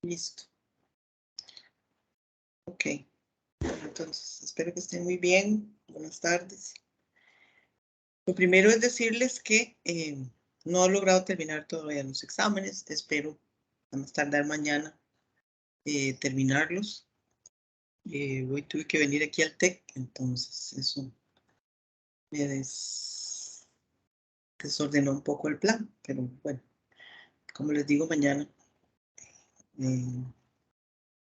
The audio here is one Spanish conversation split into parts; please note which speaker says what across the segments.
Speaker 1: Listo. Ok. Entonces, espero que estén muy bien. Buenas tardes. Lo primero es decirles que no he logrado terminar todavía los exámenes. Espero a más tardar mañana terminarlos. Hoy tuve que venir aquí al TEC, entonces eso me desordenó un poco el plan, pero bueno, como les digo, mañana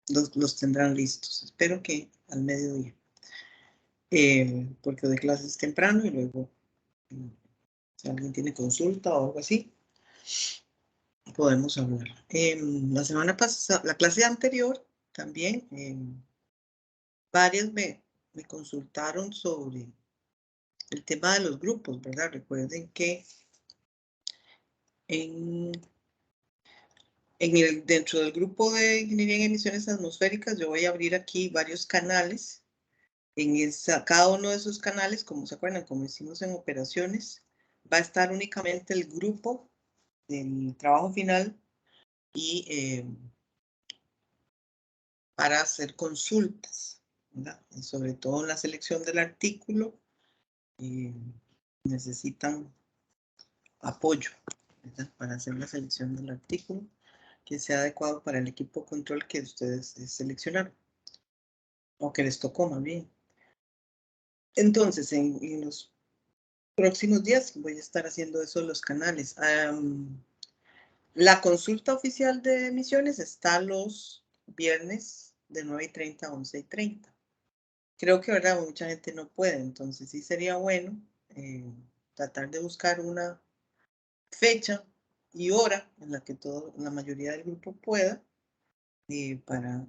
Speaker 1: los tendrán listos. Espero que al mediodía, porque doy clases temprano y luego, si alguien tiene consulta o algo así, podemos hablar. La semana pasada, la clase anterior, también, varias me consultaron sobre el tema de los grupos, ¿verdad? Recuerden que dentro del grupo de Ingeniería en Emisiones Atmosféricas, yo voy a abrir aquí varios canales. Cada uno de esos canales, como se acuerdan, como hicimos en operaciones, va a estar únicamente el grupo del trabajo final y para hacer consultas, ¿verdad? Y sobre todo en la selección del artículo, necesitan apoyo, ¿verdad? Para hacer la selección del artículo que sea adecuado para el equipo de control que ustedes seleccionaron, o que les tocó más bien. Entonces, en los próximos días voy a estar haciendo eso en los canales. La consulta oficial de emisiones está los viernes de 9:30 a 11:30. Creo que, ¿verdad? Mucha gente no puede, entonces sí sería bueno tratar de buscar una fecha y hora en la que la mayoría del grupo pueda para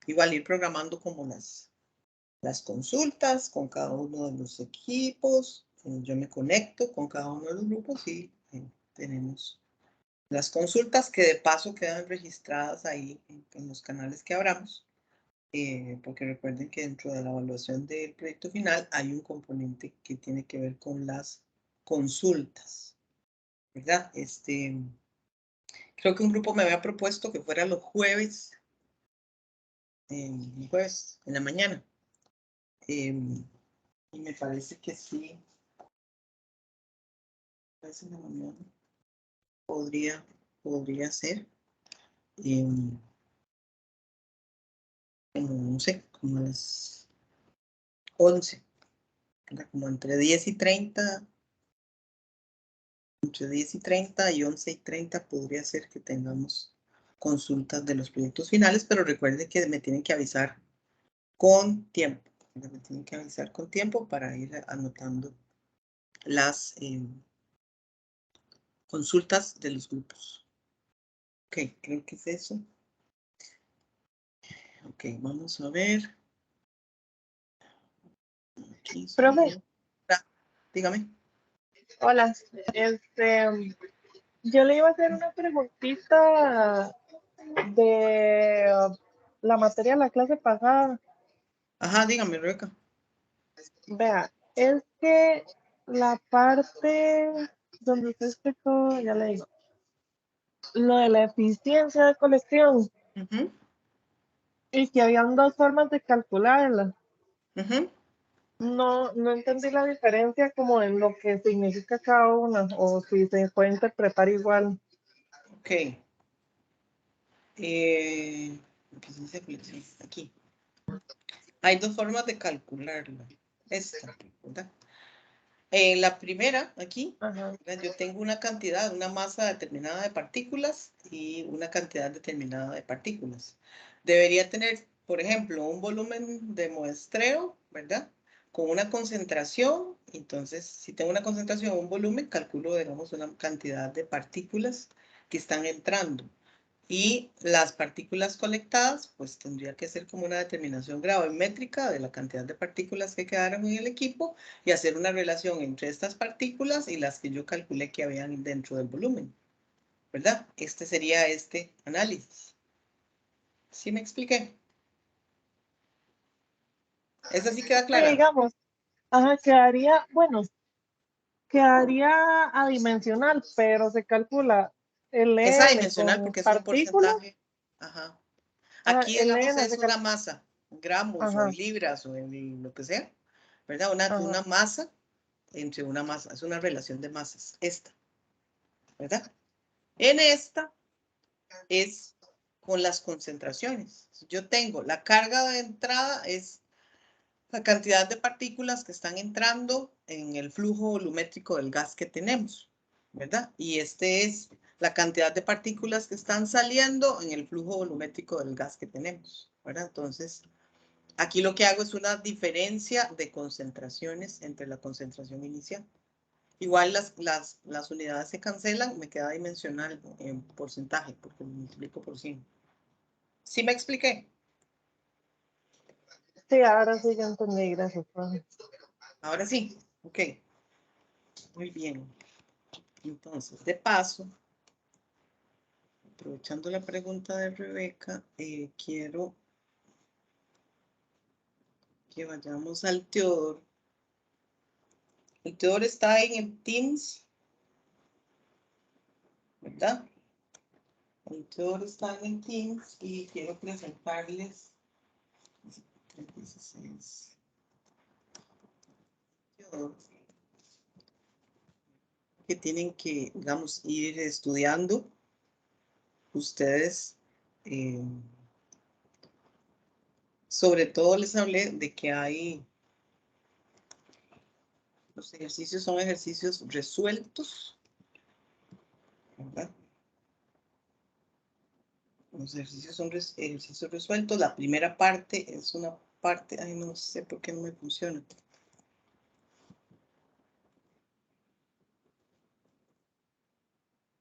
Speaker 1: igual ir programando como las consultas con cada uno de los equipos. Yo me conecto con cada uno de los grupos y tenemos las consultas que de paso quedan registradas ahí en los canales que abramos. Porque recuerden que dentro de la evaluación del proyecto final hay un componente que tiene que ver con las consultas, ¿verdad? Creo que un grupo me había propuesto que fuera los jueves, en la mañana. Y me parece que sí, en la mañana podría ser. No sé, como a las 11, como entre 10:30, entre 10:30 y 11:30 podría ser que tengamos consultas de los proyectos finales, pero recuerden que me tienen que avisar con tiempo. Me tienen que avisar con tiempo para ir anotando las consultas de los grupos. Ok, creo que es eso. Ok, vamos a ver.
Speaker 2: Profe.
Speaker 1: Dígame.
Speaker 2: Hola, yo le iba a hacer una preguntita de la materia de la clase pasada.
Speaker 1: Ajá, dígame, Rebeca.
Speaker 2: Vea, es que la parte donde usted explicó, ya le digo, lo de la eficiencia de colección, y que habían dos formas de calcularla. No entendí la diferencia como en lo que significa cada una, o si se puede interpretar igual.
Speaker 1: Ok. Aquí. Hay dos formas de calcularlo. Esta, ¿verdad? La primera, aquí, yo tengo una cantidad, una masa determinada de partículas y una cantidad determinada de partículas. Debería tener, por ejemplo, un volumen de muestreo, ¿verdad? Con una concentración. Entonces, si tengo una concentración o un volumen, calculo, digamos, una cantidad de partículas que están entrando. Y las partículas colectadas, pues tendría que ser como una determinación gravimétrica de la cantidad de partículas que quedaron en el equipo y hacer una relación entre estas partículas y las que yo calculé que habían dentro del volumen, ¿verdad? Este sería este análisis. ¿Sí me expliqué? ¿Esa sí queda clara?
Speaker 2: Sí, digamos, quedaría adimensional, pero se calcula
Speaker 1: Es adimensional porque es un porcentaje. Ajá. Aquí, digamos, es una masa, gramos o en libras o en lo que sea, ¿verdad? Una masa entre una masa, es una relación de masas, esta, ¿verdad? En esta es con las concentraciones. Yo tengo la carga de entrada, es la cantidad de partículas que están entrando en el flujo volumétrico del gas que tenemos, ¿verdad? Y este es la cantidad de partículas que están saliendo en el flujo volumétrico del gas que tenemos, ¿verdad? Entonces, aquí lo que hago es una diferencia de concentraciones entre la concentración inicial. Igual las unidades se cancelan, me queda dimensional en porcentaje, porque lo multiplico por 100. ¿Sí me expliqué?
Speaker 2: Sí, ahora sí ya entendí, gracias, profe.
Speaker 1: Ahora sí, ok. Muy bien. Entonces, de paso, aprovechando la pregunta de Rebeca, quiero que vayamos al Teodoro. El Teodoro está en el Teams, ¿verdad? El Teodoro está en el Teams y quiero presentarles 16. Teodoro, que tienen que, digamos, ir estudiando ustedes. Sobre todo les hablé de que hay, los ejercicios son ejercicios resueltos, ¿verdad? Los ejercicios son ejercicios resueltos. La primera parte es una parte, ay, no sé por qué no me funciona.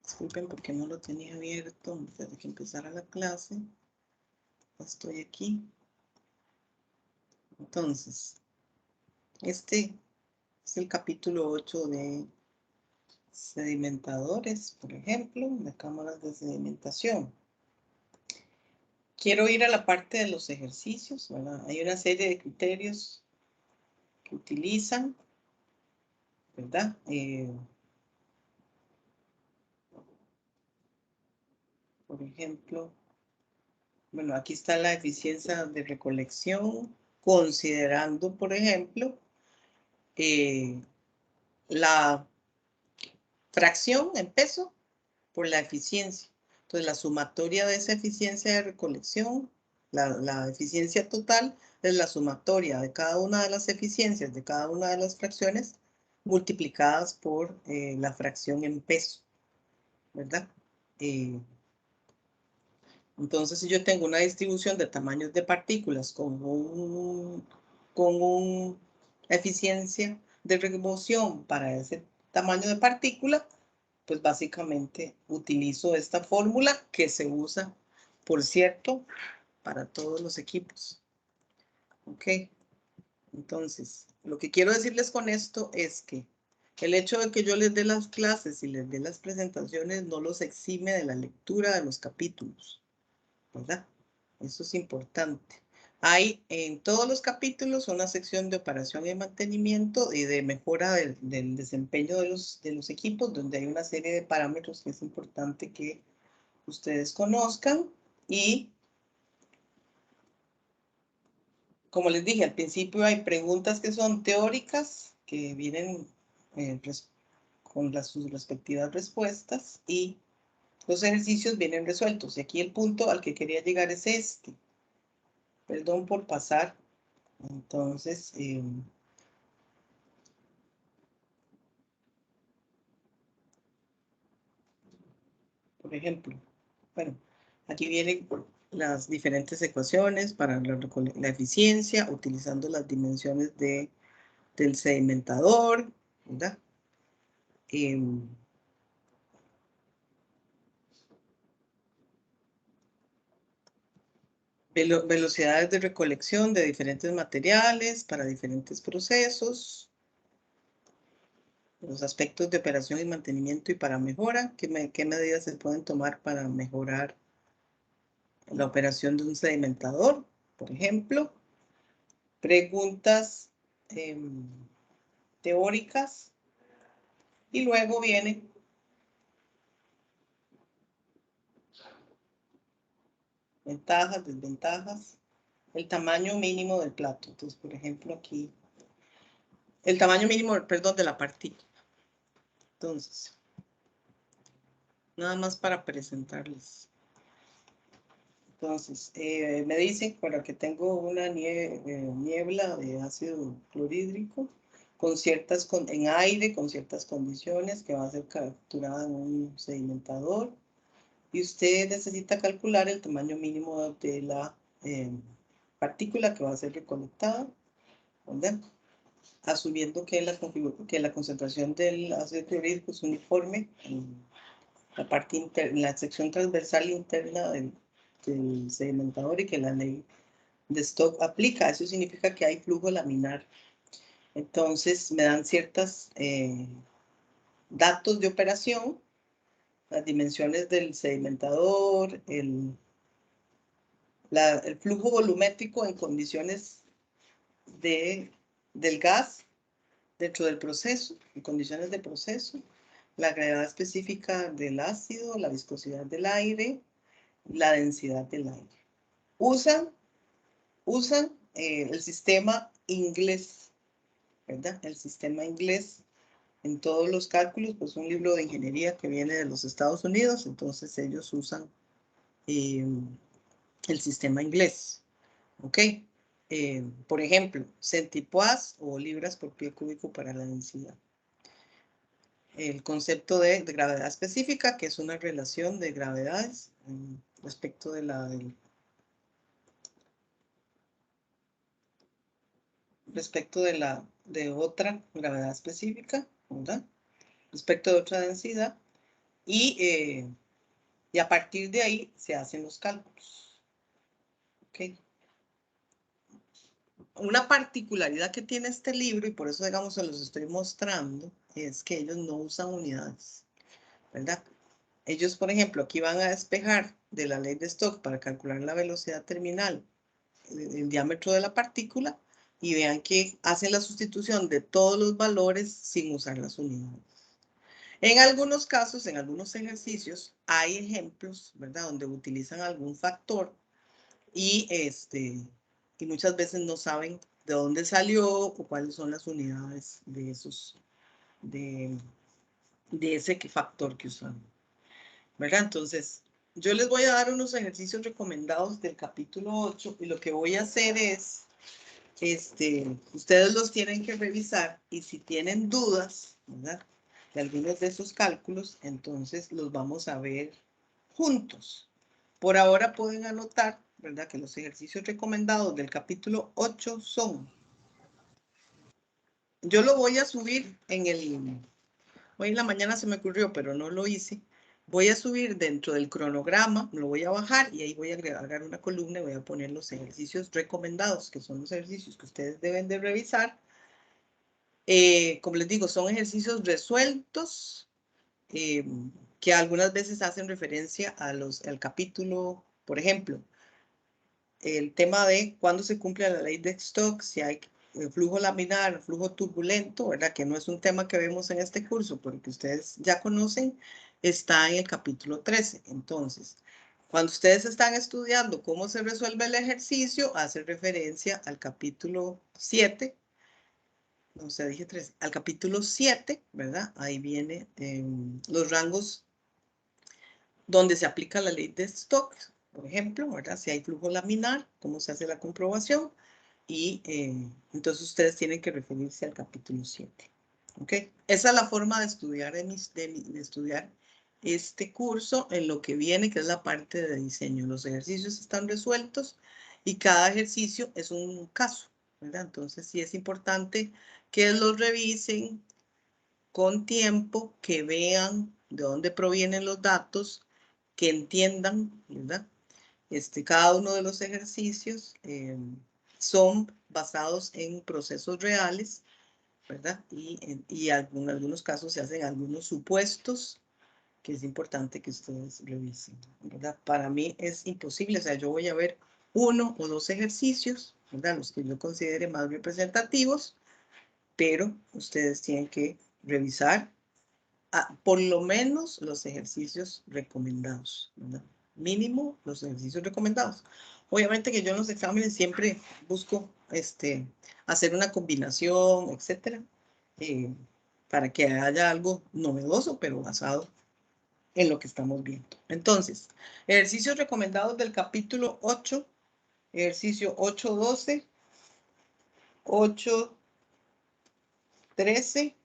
Speaker 1: Disculpen porque no lo tenía abierto antes de que empezara la clase. Estoy aquí. Entonces, este es el capítulo 8 de sedimentadores, por ejemplo, de cámaras de sedimentación. Quiero ir a la parte de los ejercicios, ¿verdad? Hay una serie de criterios que utilizan, ¿verdad? Por ejemplo, bueno, aquí está la eficiencia de recolección, considerando, por ejemplo, la fracción en peso por la eficiencia. Entonces, la sumatoria de esa eficiencia de recolección, la eficiencia total, es la sumatoria de cada una de las eficiencias de cada una de las fracciones multiplicadas por la fracción en peso, ¿verdad? Entonces, si yo tengo una distribución de tamaños de partículas con una eficiencia de remoción para ese tamaño de partícula, pues básicamente utilizo esta fórmula que se usa, por cierto, para todos los equipos. ¿Ok? Entonces, lo que quiero decirles con esto es que el hecho de que yo les dé las clases y les dé las presentaciones no los exime de la lectura de los capítulos, ¿verdad? Eso es importante. Hay en todos los capítulos una sección de operación y mantenimiento y de mejora del desempeño de los equipos, donde hay una serie de parámetros que es importante que ustedes conozcan. Y como les dije al principio, hay preguntas que son teóricas, que vienen con sus respectivas respuestas, y los ejercicios vienen resueltos. Y aquí el punto al que quería llegar es este. Perdón por pasar. Entonces, por ejemplo, bueno, aquí vienen las diferentes ecuaciones para la eficiencia, utilizando las dimensiones del sedimentador, ¿verdad? Velocidades de recolección de diferentes materiales para diferentes procesos, los aspectos de operación y mantenimiento y para mejora, qué medidas se pueden tomar para mejorar la operación de un sedimentador, por ejemplo. Preguntas teóricas y luego viene Ventajas, desventajas. El tamaño mínimo del plato. Entonces, por ejemplo, aquí. El tamaño mínimo, perdón, de la partícula. Entonces, nada más para presentarles. Entonces, me dicen para que tengo una niebla de ácido clorhídrico en aire, con ciertas condiciones, que va a ser capturada en un sedimentador. Y usted necesita calcular el tamaño mínimo de la partícula que va a ser recolectada, ¿verdad? Asumiendo que la concentración del ácido clorhídrico es uniforme en la parte interna, en la sección transversal interna del sedimentador, y que la ley de Stokes aplica. Eso significa que hay flujo laminar. Entonces me dan ciertos datos de operación, las dimensiones del sedimentador, el flujo volumétrico en condiciones del gas dentro del proceso, en condiciones de proceso, la gravedad específica del ácido, la viscosidad del aire, la densidad del aire. Usan el sistema inglés, ¿verdad? El sistema inglés en todos los cálculos, pues un libro de ingeniería que viene de los Estados Unidos, entonces ellos usan el sistema inglés, ¿ok? Por ejemplo, centipoise o libras por pie cúbico para la densidad. El concepto de gravedad específica, que es una relación de gravedades respecto de de otra gravedad específica, ¿verdad? Respecto de otra densidad, y a partir de ahí se hacen los cálculos. ¿Okay? Una particularidad que tiene este libro, y por eso, digamos, se los estoy mostrando, es que ellos no usan unidades, ¿verdad? Ellos, por ejemplo, aquí van a despejar de la ley de Stokes para calcular la velocidad terminal, el diámetro de la partícula, y vean que hacen la sustitución de todos los valores sin usar las unidades. En algunos casos, en algunos ejercicios, hay ejemplos, ¿verdad?, donde utilizan algún factor y muchas veces no saben de dónde salió o cuáles son las unidades de ese factor que usan, ¿verdad? Entonces, yo les voy a dar unos ejercicios recomendados del capítulo 8, y lo que voy a hacer es, ustedes los tienen que revisar, y si tienen dudas, ¿verdad?, de algunos de esos cálculos, entonces los vamos a ver juntos. Por ahora pueden anotar, ¿verdad?, que los ejercicios recomendados del capítulo 8 son, yo lo voy a subir hoy en la mañana se me ocurrió, pero no lo hice. Voy a subir dentro del cronograma, lo voy a bajar, y ahí voy a agregar una columna y voy a poner los ejercicios recomendados, que son los ejercicios que ustedes deben de revisar. Como les digo, son ejercicios resueltos, que algunas veces hacen referencia al capítulo, por ejemplo, el tema de cuándo se cumple la ley de Stokes, si hay flujo laminar, flujo turbulento, ¿verdad?, que no es un tema que vemos en este curso, porque ustedes ya conocen, está en el capítulo 13. Entonces, cuando ustedes están estudiando cómo se resuelve el ejercicio, hace referencia al capítulo 7, no sé, dije 13, al capítulo 7, ¿verdad? Ahí viene los rangos donde se aplica la ley de Stokes, por ejemplo, ¿verdad? Si hay flujo laminar, cómo se hace la comprobación, y entonces ustedes tienen que referirse al capítulo 7. ¿Ok? Esa es la forma de estudiar, de estudiar este curso en lo que viene, que es la parte de diseño. Los ejercicios están resueltos y cada ejercicio es un caso, ¿verdad? Entonces sí es importante que los revisen con tiempo, que vean de dónde provienen los datos, que entiendan, ¿verdad? Cada uno de los ejercicios son basados en procesos reales, ¿verdad? Y en algunos casos se hacen algunos supuestos que es importante que ustedes revisen, ¿verdad? Para mí es imposible, o sea, yo voy a ver uno o dos ejercicios, ¿verdad?, los que yo considere más representativos, pero ustedes tienen que revisar por lo menos los ejercicios recomendados, ¿verdad? mínimo los ejercicios recomendados. Obviamente que yo en los exámenes siempre busco hacer una combinación, etcétera, para que haya algo novedoso, pero basado en lo que estamos viendo. Entonces, ejercicios recomendados del capítulo 8, ejercicio 8.12, 8.13,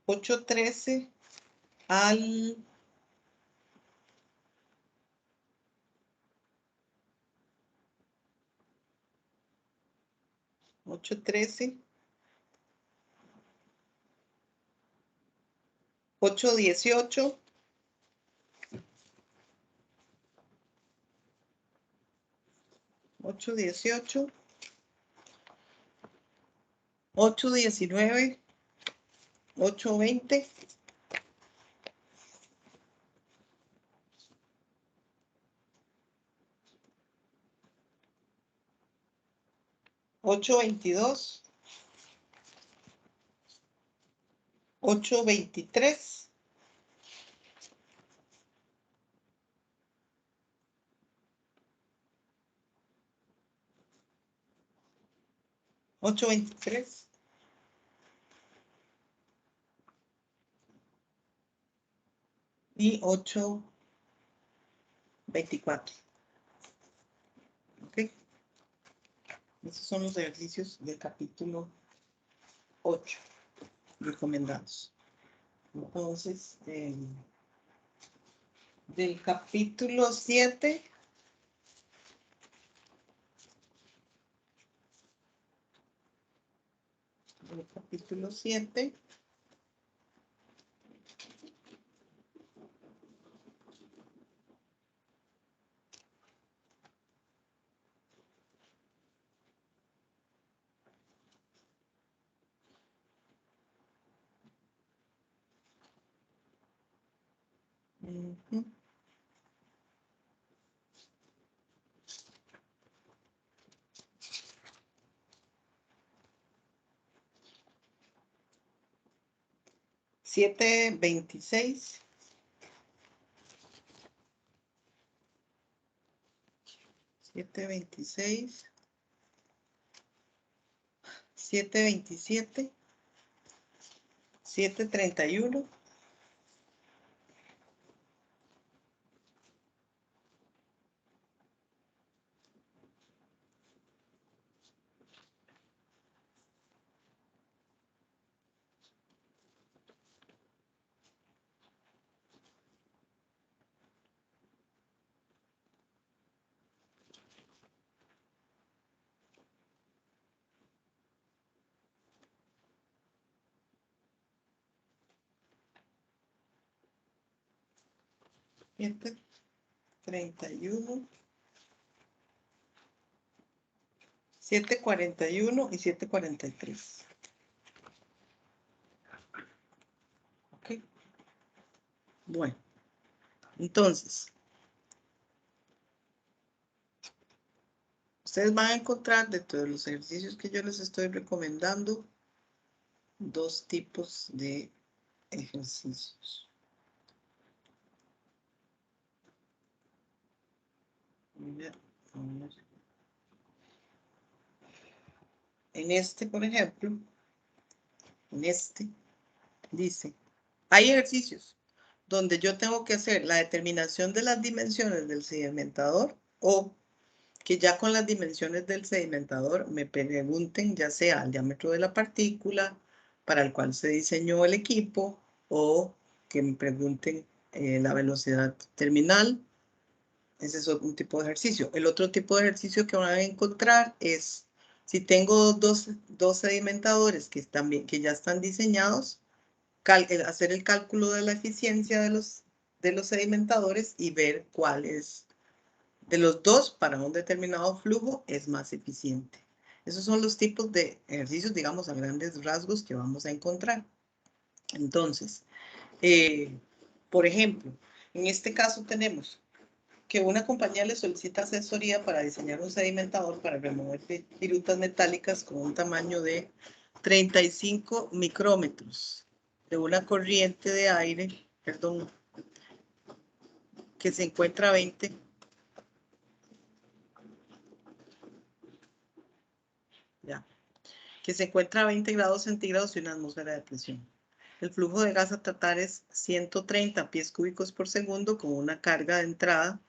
Speaker 1: 8.13 al 8.13, 8.18, 8.18, 8.19, 8.20, 8.22, 8.23, 8.23, y 8.24. ¿Ok? Esos son los ejercicios del capítulo 8 recomendados. Entonces, del capítulo 7, del capítulo 7, uh-huh. 7.26, 7.26, 7.27, 7.31, 7.31, 7.41 y 7.43. Ok. Bueno, entonces, ustedes van a encontrar dentro de los ejercicios que yo les estoy recomendando dos tipos de ejercicios. En este, por ejemplo, en este, dice, hay ejercicios donde yo tengo que hacer la determinación de las dimensiones del sedimentador o que ya con las dimensiones del sedimentador me pregunten ya sea el diámetro de la partícula para el cual se diseñó el equipo o que me pregunten la velocidad terminal. Ese es un tipo de ejercicio. El otro tipo de ejercicio que van a encontrar es si tengo dos sedimentadores que ya están diseñados, hacer el cálculo de la eficiencia de los sedimentadores y ver cuál es de los dos para un determinado flujo es más eficiente. Esos son los tipos de ejercicios, digamos, a grandes rasgos que vamos a encontrar. Entonces, por ejemplo, en este caso tenemos que una compañía le solicita asesoría para diseñar un sedimentador para remover virutas metálicas con un tamaño de 35 micrómetros. de una corriente de aire, perdón, que se encuentra a 20 ya, que se encuentra a 20 grados centígrados y una atmósfera de presión. El flujo de gas a tratar es 130 pies cúbicos por segundo con una carga de entrada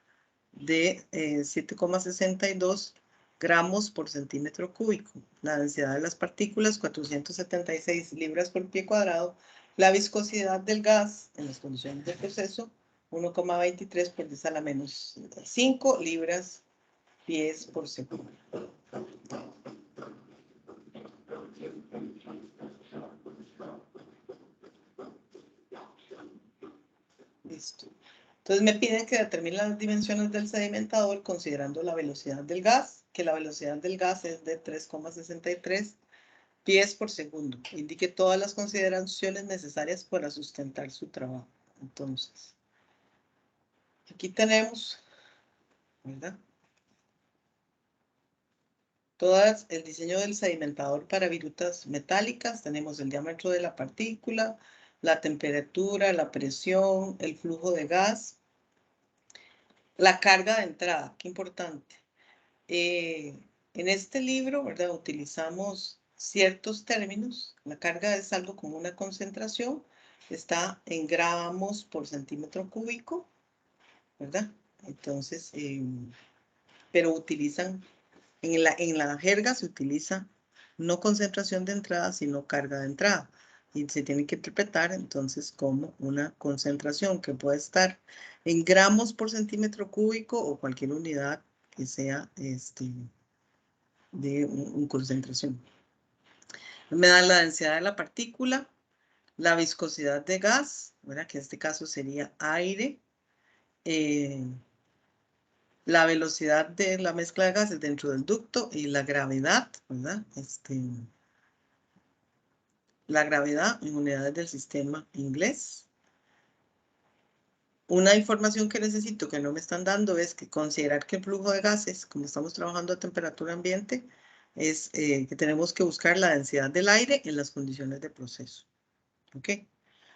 Speaker 1: de 7,62 gramos por centímetro cúbico. La densidad de las partículas, 476 libras por pie cuadrado. La viscosidad del gas en las condiciones de proceso, 1,23 por 10 a la menos 5 libras pies por segundo. Listo. Entonces me piden que determine las dimensiones del sedimentador considerando la velocidad del gas, que la velocidad del gas es de 3,63 pies por segundo. Indique todas las consideraciones necesarias para sustentar su trabajo. Entonces, aquí tenemos, ¿verdad? Todas el diseño del sedimentador para virutas metálicas. Tenemos el diámetro de la partícula, la temperatura, la presión, el flujo de gas, la carga de entrada, qué importante. En este libro, ¿verdad? Utilizamos ciertos términos. La carga es algo como una concentración. Está en gramos por centímetro cúbico, ¿verdad? Entonces, pero utilizan, en la jerga se utiliza no concentración de entrada, sino carga de entrada. Y se tiene que interpretar entonces como una concentración que puede estar en gramos por centímetro cúbico o cualquier unidad que sea de concentración. Me da la densidad de la partícula, la viscosidad de gas, ¿verdad? Que en este caso sería aire, la velocidad de la mezcla de gases dentro del ducto y la gravedad, ¿verdad? La gravedad en unidades del sistema inglés. Una información que necesito que no me están dando es que considerar que el flujo de gases, como estamos trabajando a temperatura ambiente, es que tenemos que buscar la densidad del aire en las condiciones de proceso. ¿Ok?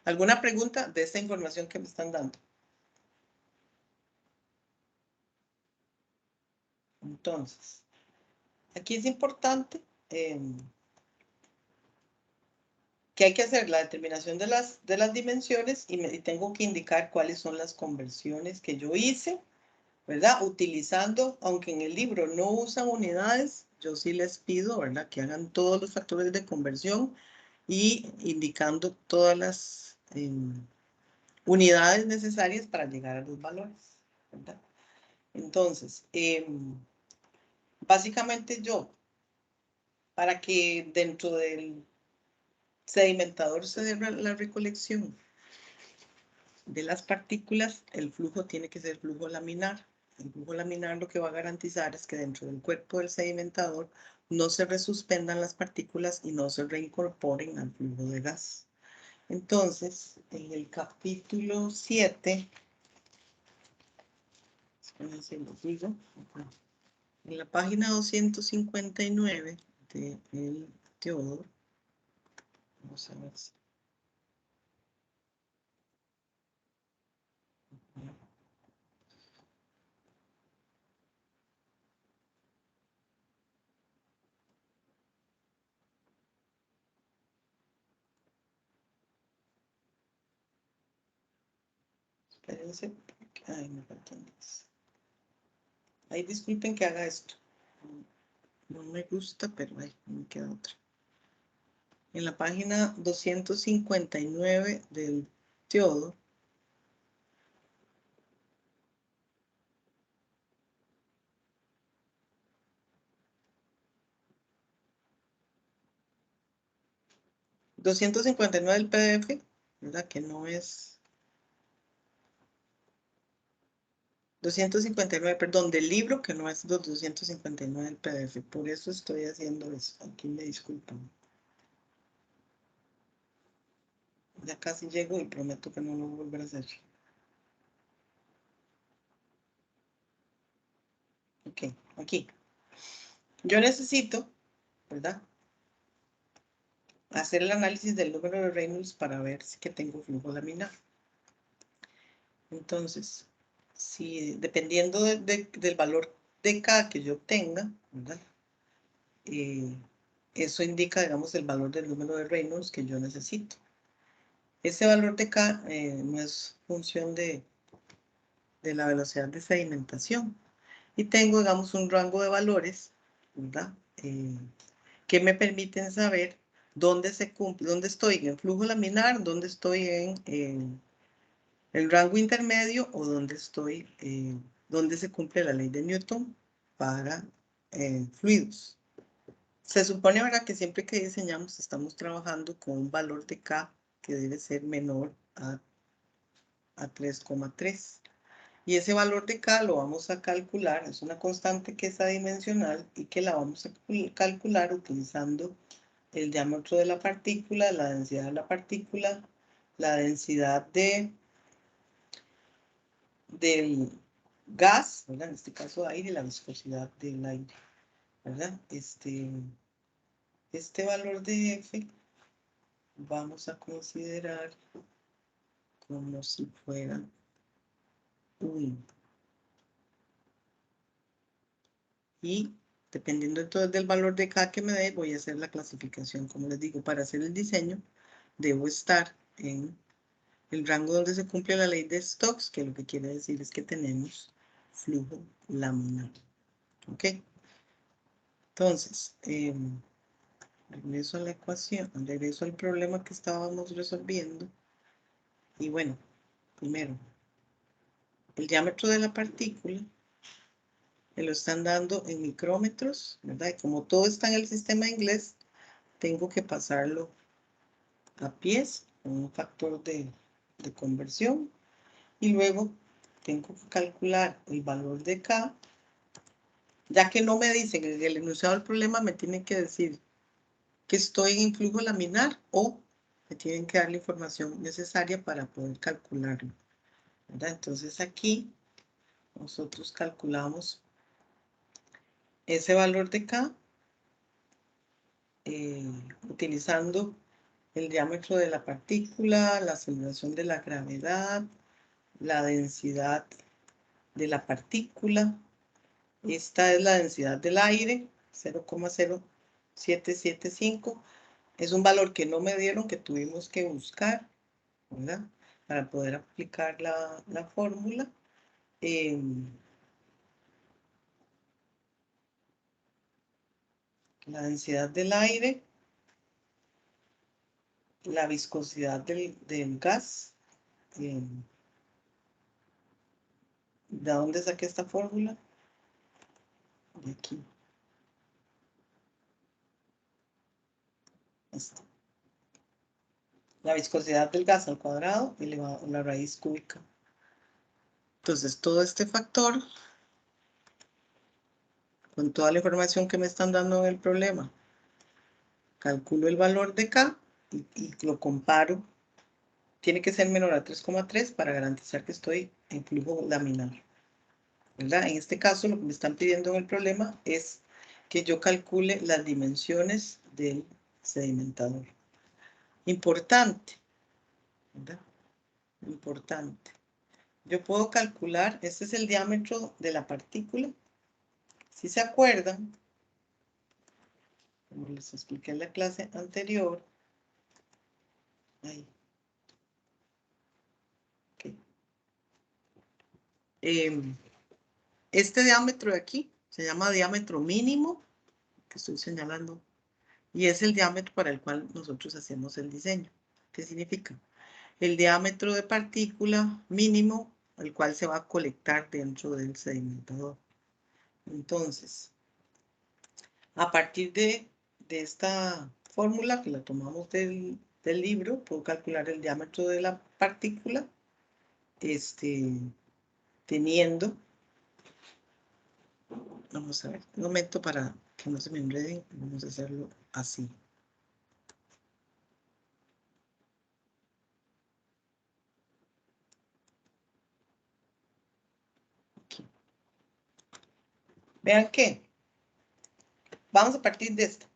Speaker 1: ¿Alguna pregunta de esta información que me están dando? Entonces, aquí es importante que hay que hacer la determinación de las dimensiones y tengo que indicar cuáles son las conversiones que yo hice, ¿verdad? Utilizando, aunque en el libro no usan unidades, yo sí les pido, ¿verdad? Que hagan todos los factores de conversión y indicando todas las unidades necesarias para llegar a los valores, ¿verdad? Entonces, básicamente yo, para que dentro del sedimentador se dé la recolección de las partículas, el flujo tiene que ser flujo laminar. El flujo laminar lo que va a garantizar es que dentro del cuerpo del sedimentador no se resuspendan las partículas y no se reincorporen al flujo de gas. Entonces, en el capítulo 7, en la página 259 de el Teodoro, vamos a ver si... Espérense, ay, me faltan 10. Ay, disculpen que haga esto. No me gusta, pero ay, me queda otra. En la página 259 del Teodo, del PDF, ¿verdad? Que no es 259, perdón, del libro, que no es 259 del PDF. Por eso estoy haciendo eso. Aquí me disculpan. Ya casi llego y prometo que no lo voy a volver a hacer. Ok, aquí. Yo necesito, ¿verdad? hacer el análisis del número de Reynolds para ver si que tengo flujo laminar. Entonces, si dependiendo del valor de K que yo obtenga, ¿verdad? Eso indica, digamos, el valor del número de Reynolds que yo necesito. Ese valor de K no es función de la velocidad de sedimentación. Y tengo, digamos, un rango de valores, ¿verdad? Que me permiten saber dónde se cumple, dónde estoy en flujo laminar, dónde estoy en el rango intermedio o dónde estoy, dónde se cumple la ley de Newton para fluidos. Se supone, ¿verdad?, que siempre que diseñamos estamos trabajando con un valor de K que debe ser menor a 3,3. Y ese valor de K lo vamos a calcular, es una constante que es adimensional y que la vamos a calcular utilizando el diámetro de la partícula, la densidad de la partícula, la densidad del gas, ¿verdad? En este caso aire, la viscosidad del aire, ¿verdad? Este valor de F vamos a considerar como si fuera 1. Y dependiendo entonces del valor de K que me dé, voy a hacer la clasificación. Como les digo, para hacer el diseño, debo estar en el rango donde se cumple la ley de Stokes, que lo que quiere decir es que tenemos flujo laminar. ¿Ok? Entonces, regreso a la ecuación, regreso al problema que estábamos resolviendo. Y bueno, primero, el diámetro de la partícula me lo están dando en micrómetros, ¿verdad? Y como todo está en el sistema inglés, tengo que pasarlo a pies con un factor de conversión. Y luego tengo que calcular el valor de K. Ya que no me dicen en el enunciado del problema, me tienen que decir que estoy en flujo laminar o me tienen que dar la información necesaria para poder calcularlo, ¿verdad? Entonces aquí nosotros calculamos ese valor de K utilizando el diámetro de la partícula, la aceleración de la gravedad, la densidad de la partícula. Esta es la densidad del aire, 0,0775. Es un valor que no me dieron, que tuvimos que buscar, ¿verdad?, para poder aplicar la fórmula. La densidad del aire, la viscosidad del gas. ¿De dónde saqué esta fórmula? De aquí. Esta. La viscosidad del gas al cuadrado elevado a la raíz cúbica. Entonces, todo este factor, con toda la información que me están dando en el problema, calculo el valor de K y lo comparo. Tiene que ser menor a 3,3 para garantizar que estoy en flujo laminar, ¿verdad? En este caso, lo que me están pidiendo en el problema es que yo calcule las dimensiones del sedimentador. Importante, ¿verdad? Importante. Yo puedo calcular, este es el diámetro de la partícula. Si se acuerdan, como les expliqué en la clase anterior, ahí. Okay. Este diámetro de aquí se llama diámetro mínimo, que estoy señalando, y es el diámetro para el cual nosotros hacemos el diseño. ¿Qué significa? El diámetro de partícula mínimo, el cual se va a colectar dentro del sedimentador. Entonces, a partir de esta fórmula que la tomamos del libro, puedo calcular el diámetro de la partícula, teniendo, vamos a ver, un momento para que no se me enreden, vamos a hacerlo así. Aquí. Vean que vamos a partir de esta.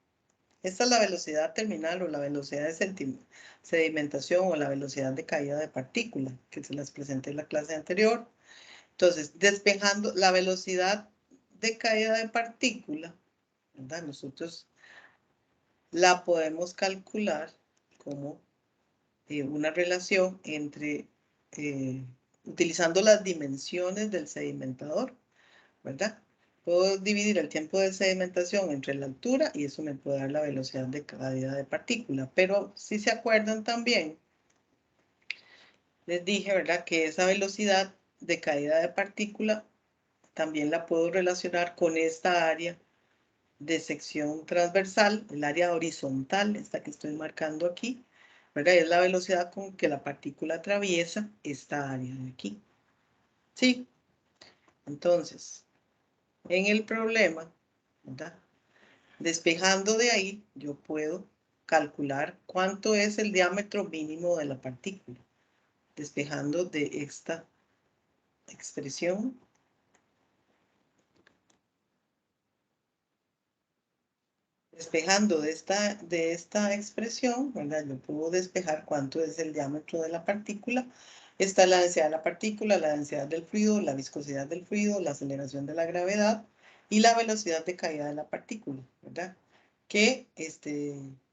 Speaker 1: Esta es la velocidad terminal o la velocidad de sedimentación o la velocidad de caída de partícula, que se las presenté en la clase anterior. Entonces, despejando la velocidad de caída de partícula, ¿verdad? Nosotros la podemos calcular como una relación entre, utilizando las dimensiones del sedimentador, ¿verdad? Puedo dividir el tiempo de sedimentación entre la altura y eso me puede dar la velocidad de caída de partícula. Pero si se acuerdan también, les dije, ¿verdad? Que esa velocidad de caída de partícula también la puedo relacionar con esta área de sección transversal, el área horizontal, esta que estoy marcando aquí, ¿verdad? Es la velocidad con que la partícula atraviesa esta área de aquí. ¿Sí? Entonces, en el problema, ¿verdad? Despejando de ahí, yo puedo calcular cuánto es el diámetro mínimo de la partícula. Despejando de esta expresión. Despejando de esta expresión, ¿verdad? Yo puedo despejar cuánto es el diámetro de la partícula. Esta es la densidad de la partícula, la densidad del fluido, la viscosidad del fluido, la aceleración de la gravedad y la velocidad de caída de la partícula, ¿verdad? Que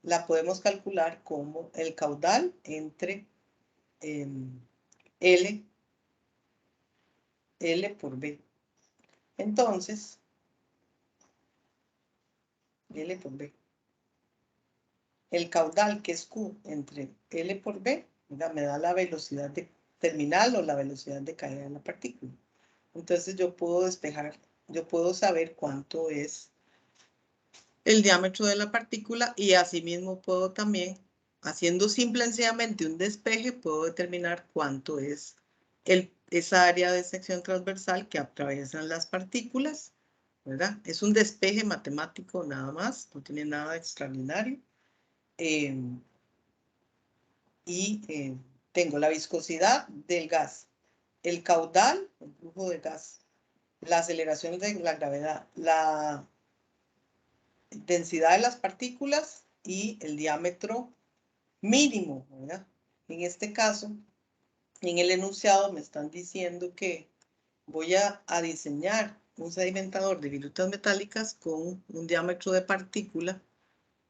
Speaker 1: la podemos calcular como el caudal entre L por B. Entonces, L por B. El caudal, que es Q, entre L por B, ¿verdad? Me da la velocidad terminal o la velocidad de caída de la partícula. Entonces yo puedo despejar, yo puedo saber cuánto es el diámetro de la partícula y asimismo puedo también, haciendo simple y sencillamente un despeje, puedo determinar cuánto es esa área de sección transversal que atraviesan las partículas, ¿verdad? Es un despeje matemático nada más, no tiene nada extraordinario. Tengo la viscosidad del gas, el caudal, el flujo de gas, la aceleración de la gravedad, la densidad de las partículas y el diámetro mínimo, ¿verdad? En este caso, en el enunciado me están diciendo que voy a diseñar un sedimentador de virutas metálicas con un diámetro de partícula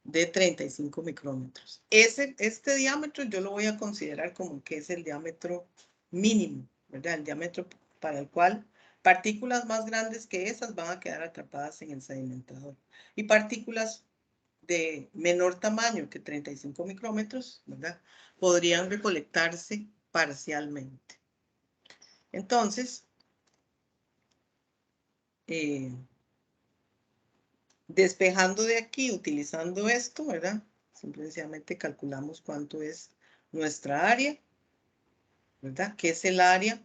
Speaker 1: de 35 micrómetros. Este diámetro yo lo voy a considerar como que es el diámetro mínimo, ¿verdad? El diámetro para el cual partículas más grandes que esas van a quedar atrapadas en el sedimentador. Y partículas de menor tamaño que 35 micrómetros, ¿verdad? Podrían recolectarse parcialmente. Entonces, despejando de aquí, utilizando esto, ¿verdad? Simplemente calculamos cuánto es nuestra área, ¿verdad? ¿Qué es el área?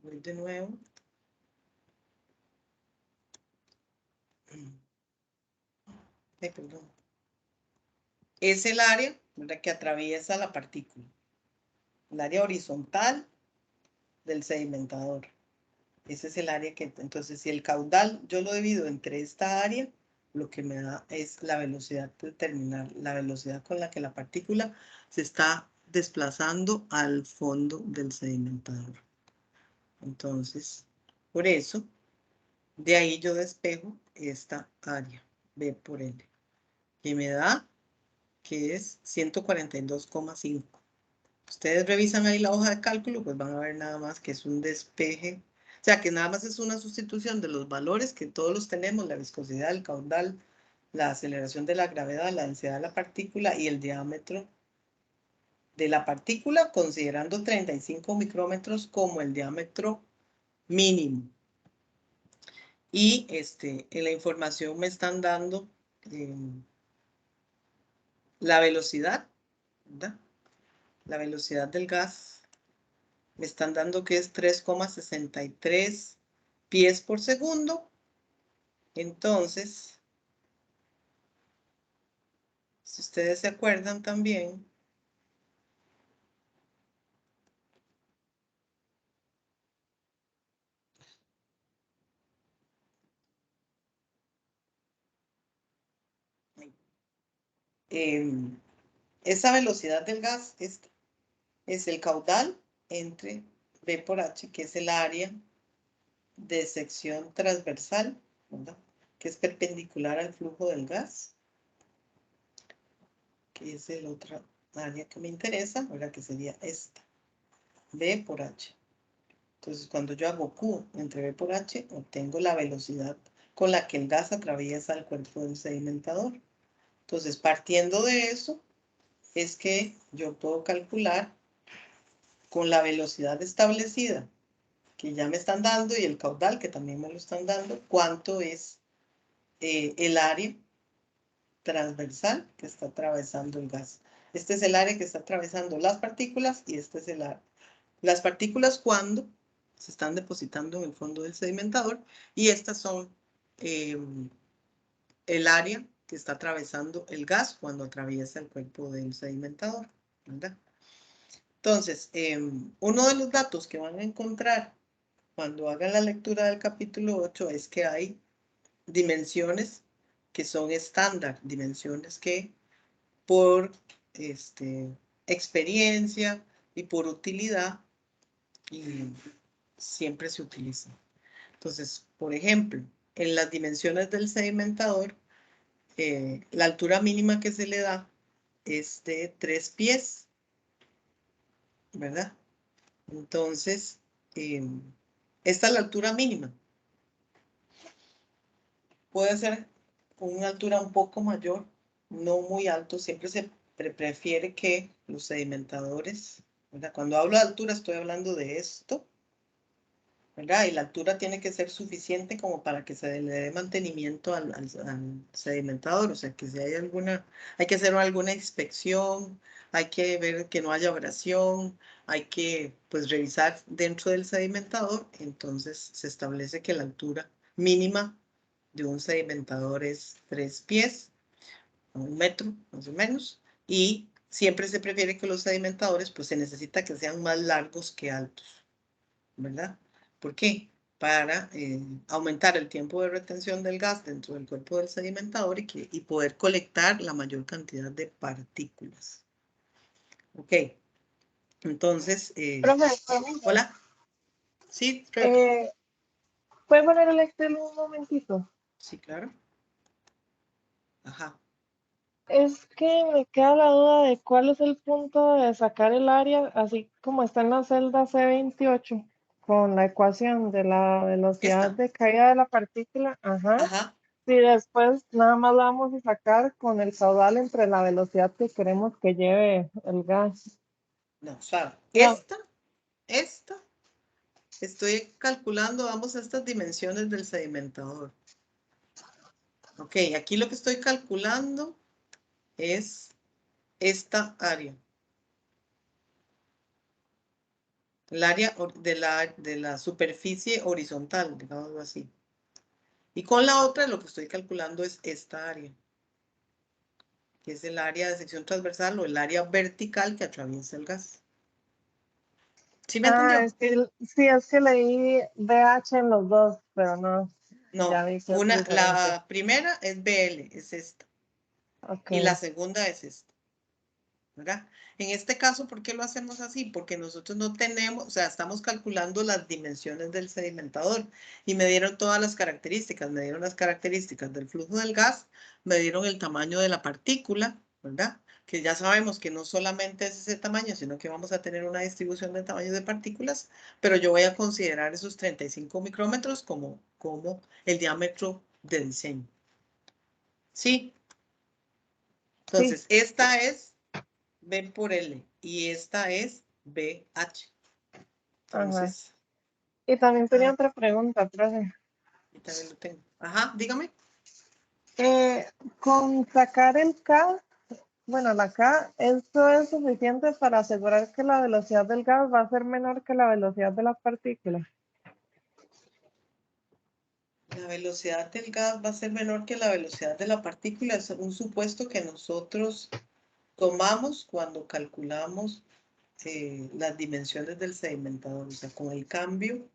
Speaker 1: Voy de nuevo. Ay, perdón. Es el área, ¿verdad? Que atraviesa la partícula. El área horizontal del sedimentador. Ese es el área que, entonces, si el caudal yo lo divido entre esta área, lo que me da es la velocidad terminal, la velocidad con la que la partícula se está desplazando al fondo del sedimentador. Entonces, por eso, de ahí yo despejo esta área, B por L, que me da que es 142,5. Ustedes revisan ahí la hoja de cálculo, pues van a ver nada más que es un despeje. O sea, que nada más es una sustitución de los valores que todos los tenemos, la viscosidad, el caudal, la aceleración de la gravedad, la densidad de la partícula y el diámetro de la partícula, considerando 35 micrómetros como el diámetro mínimo. Y en la información me están dando la velocidad, ¿verdad? La velocidad del gas. Me están dando que es 3,63 pies por segundo. Entonces, si ustedes se acuerdan también, esa velocidad del gas es el caudal entre B por H, que es el área de sección transversal, ¿verdad? Que es perpendicular al flujo del gas, que es el otro área que me interesa, ¿verdad? Que sería esta, B por H. Entonces, cuando yo hago Q entre B por H, obtengo la velocidad con la que el gas atraviesa el cuerpo del sedimentador. Entonces, partiendo de eso, es que yo puedo calcular con la velocidad establecida que ya me están dando y el caudal que también me lo están dando, cuánto es el área transversal que está atravesando el gas. Este es el área que está atravesando las partículas y este es el área. Las partículas cuando se están depositando en el fondo del sedimentador y estas son el área que está atravesando el gas cuando atraviesa el cuerpo del sedimentador, ¿verdad? Entonces, uno de los datos que van a encontrar cuando hagan la lectura del capítulo 8 es que hay dimensiones que son estándar, dimensiones que por experiencia y por utilidad siempre se utilizan. Entonces, por ejemplo, en las dimensiones del sedimentador, la altura mínima que se le da es de 3 pies, ¿verdad? Entonces, esta es la altura mínima. Puede ser con una altura un poco mayor, no muy alto. Siempre se prefiere que los sedimentadores, ¿verdad? Cuando hablo de altura estoy hablando de esto, ¿verdad? Y la altura tiene que ser suficiente como para que se le dé mantenimiento al sedimentador. O sea, que si hay hay que hacer alguna inspección, hay que ver que no haya abrasión, hay que pues revisar dentro del sedimentador. Entonces se establece que la altura mínima de un sedimentador es 3 pies, 1 metro más o menos, y siempre se prefiere que los sedimentadores pues se necesita que sean más largos que altos, ¿verdad? ¿Por qué? Para aumentar el tiempo de retención del gas dentro del cuerpo del sedimentador y poder colectar la mayor cantidad de partículas. Ok, entonces, hola. Sí,
Speaker 2: ¿puede poner el Excel un momentito?
Speaker 1: Sí, claro. Ajá.
Speaker 2: Es que me queda la duda de cuál es el punto de sacar el área, así como está en la celda C28, con la ecuación de la velocidad de caída de la partícula. Ajá.
Speaker 1: Ajá.
Speaker 2: Si después nada más la vamos a sacar con el caudal entre la velocidad que queremos que lleve el gas.
Speaker 1: No, suave.
Speaker 2: No.
Speaker 1: Esta, estoy calculando, vamos a estas dimensiones del sedimentador. Ok, aquí lo que estoy calculando es esta área. El área de la superficie horizontal, digámoslo así. Y con la otra lo que estoy calculando es esta área, que es el área de sección transversal o el área vertical que atraviesa el gas. ¿Sí me entendió?
Speaker 2: Sí, es que leí BH en los dos, pero no.
Speaker 1: No,
Speaker 2: Ya vi que es diferente.
Speaker 1: la primera es BL, es esta.
Speaker 2: Ok.
Speaker 1: Y la segunda es esta. ¿Verdad? En este caso, ¿por qué lo hacemos así? Porque nosotros no tenemos, o sea, estamos calculando las dimensiones del sedimentador y me dieron todas las características, me dieron las características del flujo del gas, me dieron el tamaño de la partícula, ¿verdad? Que ya sabemos que no solamente es ese tamaño, sino que vamos a tener una distribución de tamaños de partículas, pero yo voy a considerar esos 35 micrómetros como el diámetro de diseño. ¿Sí? Entonces,
Speaker 2: Sí.
Speaker 1: esta es B por L y esta es BH. Entonces.
Speaker 2: Ajá. Y también tenía otra pregunta, profe.
Speaker 1: Y también lo tengo. Ajá, dígame.
Speaker 2: Con sacar el K, bueno, la K, ¿esto es suficiente para asegurar que la velocidad del gas va a ser menor que la velocidad de las partículas?
Speaker 1: La velocidad del gas va a ser menor que la velocidad de la partícula. Es un supuesto que nosotros tomamos cuando calculamos las dimensiones del sedimentador. O sea, con el cambio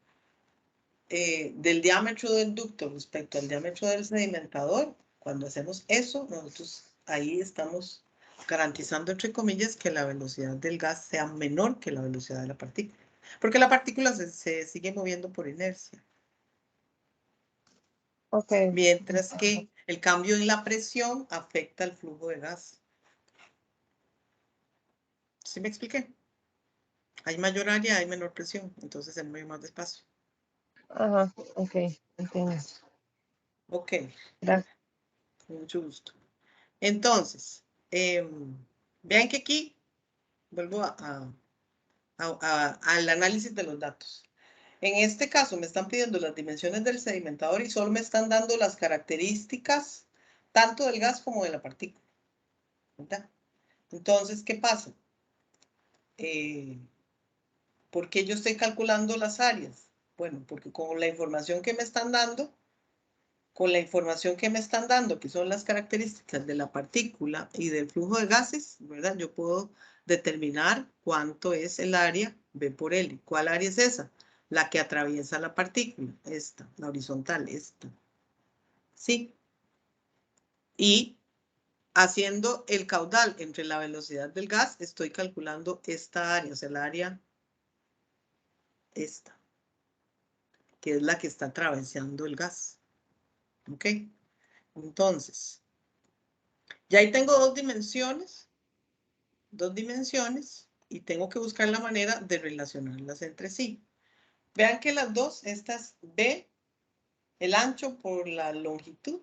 Speaker 1: del diámetro del ducto respecto al diámetro del sedimentador, cuando hacemos eso, nosotros ahí estamos garantizando, entre comillas, que la velocidad del gas sea menor que la velocidad de la partícula. Porque la partícula se sigue moviendo por inercia.
Speaker 2: Okay.
Speaker 1: Mientras que el cambio en la presión afecta el flujo de gas. ¿Sí me expliqué? Hay mayor área, hay menor presión, entonces se mueve más despacio.
Speaker 2: Ajá, ok, entiendo.
Speaker 1: Ok.
Speaker 2: Gracias.
Speaker 1: Con mucho gusto. Entonces, vean que aquí vuelvo al análisis de los datos. En este caso me están pidiendo las dimensiones del sedimentador y solo me están dando las características tanto del gas como de la partícula. ¿Verdad? Entonces, ¿qué pasa? ¿Por qué yo estoy calculando las áreas? Bueno, porque con la información que me están dando, que son las características de la partícula y del flujo de gases, ¿verdad? Yo puedo determinar cuánto es el área B por L. ¿Cuál área es esa? La que atraviesa la partícula, esta, la horizontal, esta. ¿Sí? Y haciendo el caudal entre la velocidad del gas, estoy calculando esta área, o sea, el área esta, que es la que está atravesando el gas. ¿Ok? Entonces, ya ahí tengo dos dimensiones, y tengo que buscar la manera de relacionarlas entre sí. Vean que las dos, esta es B, el ancho por la longitud,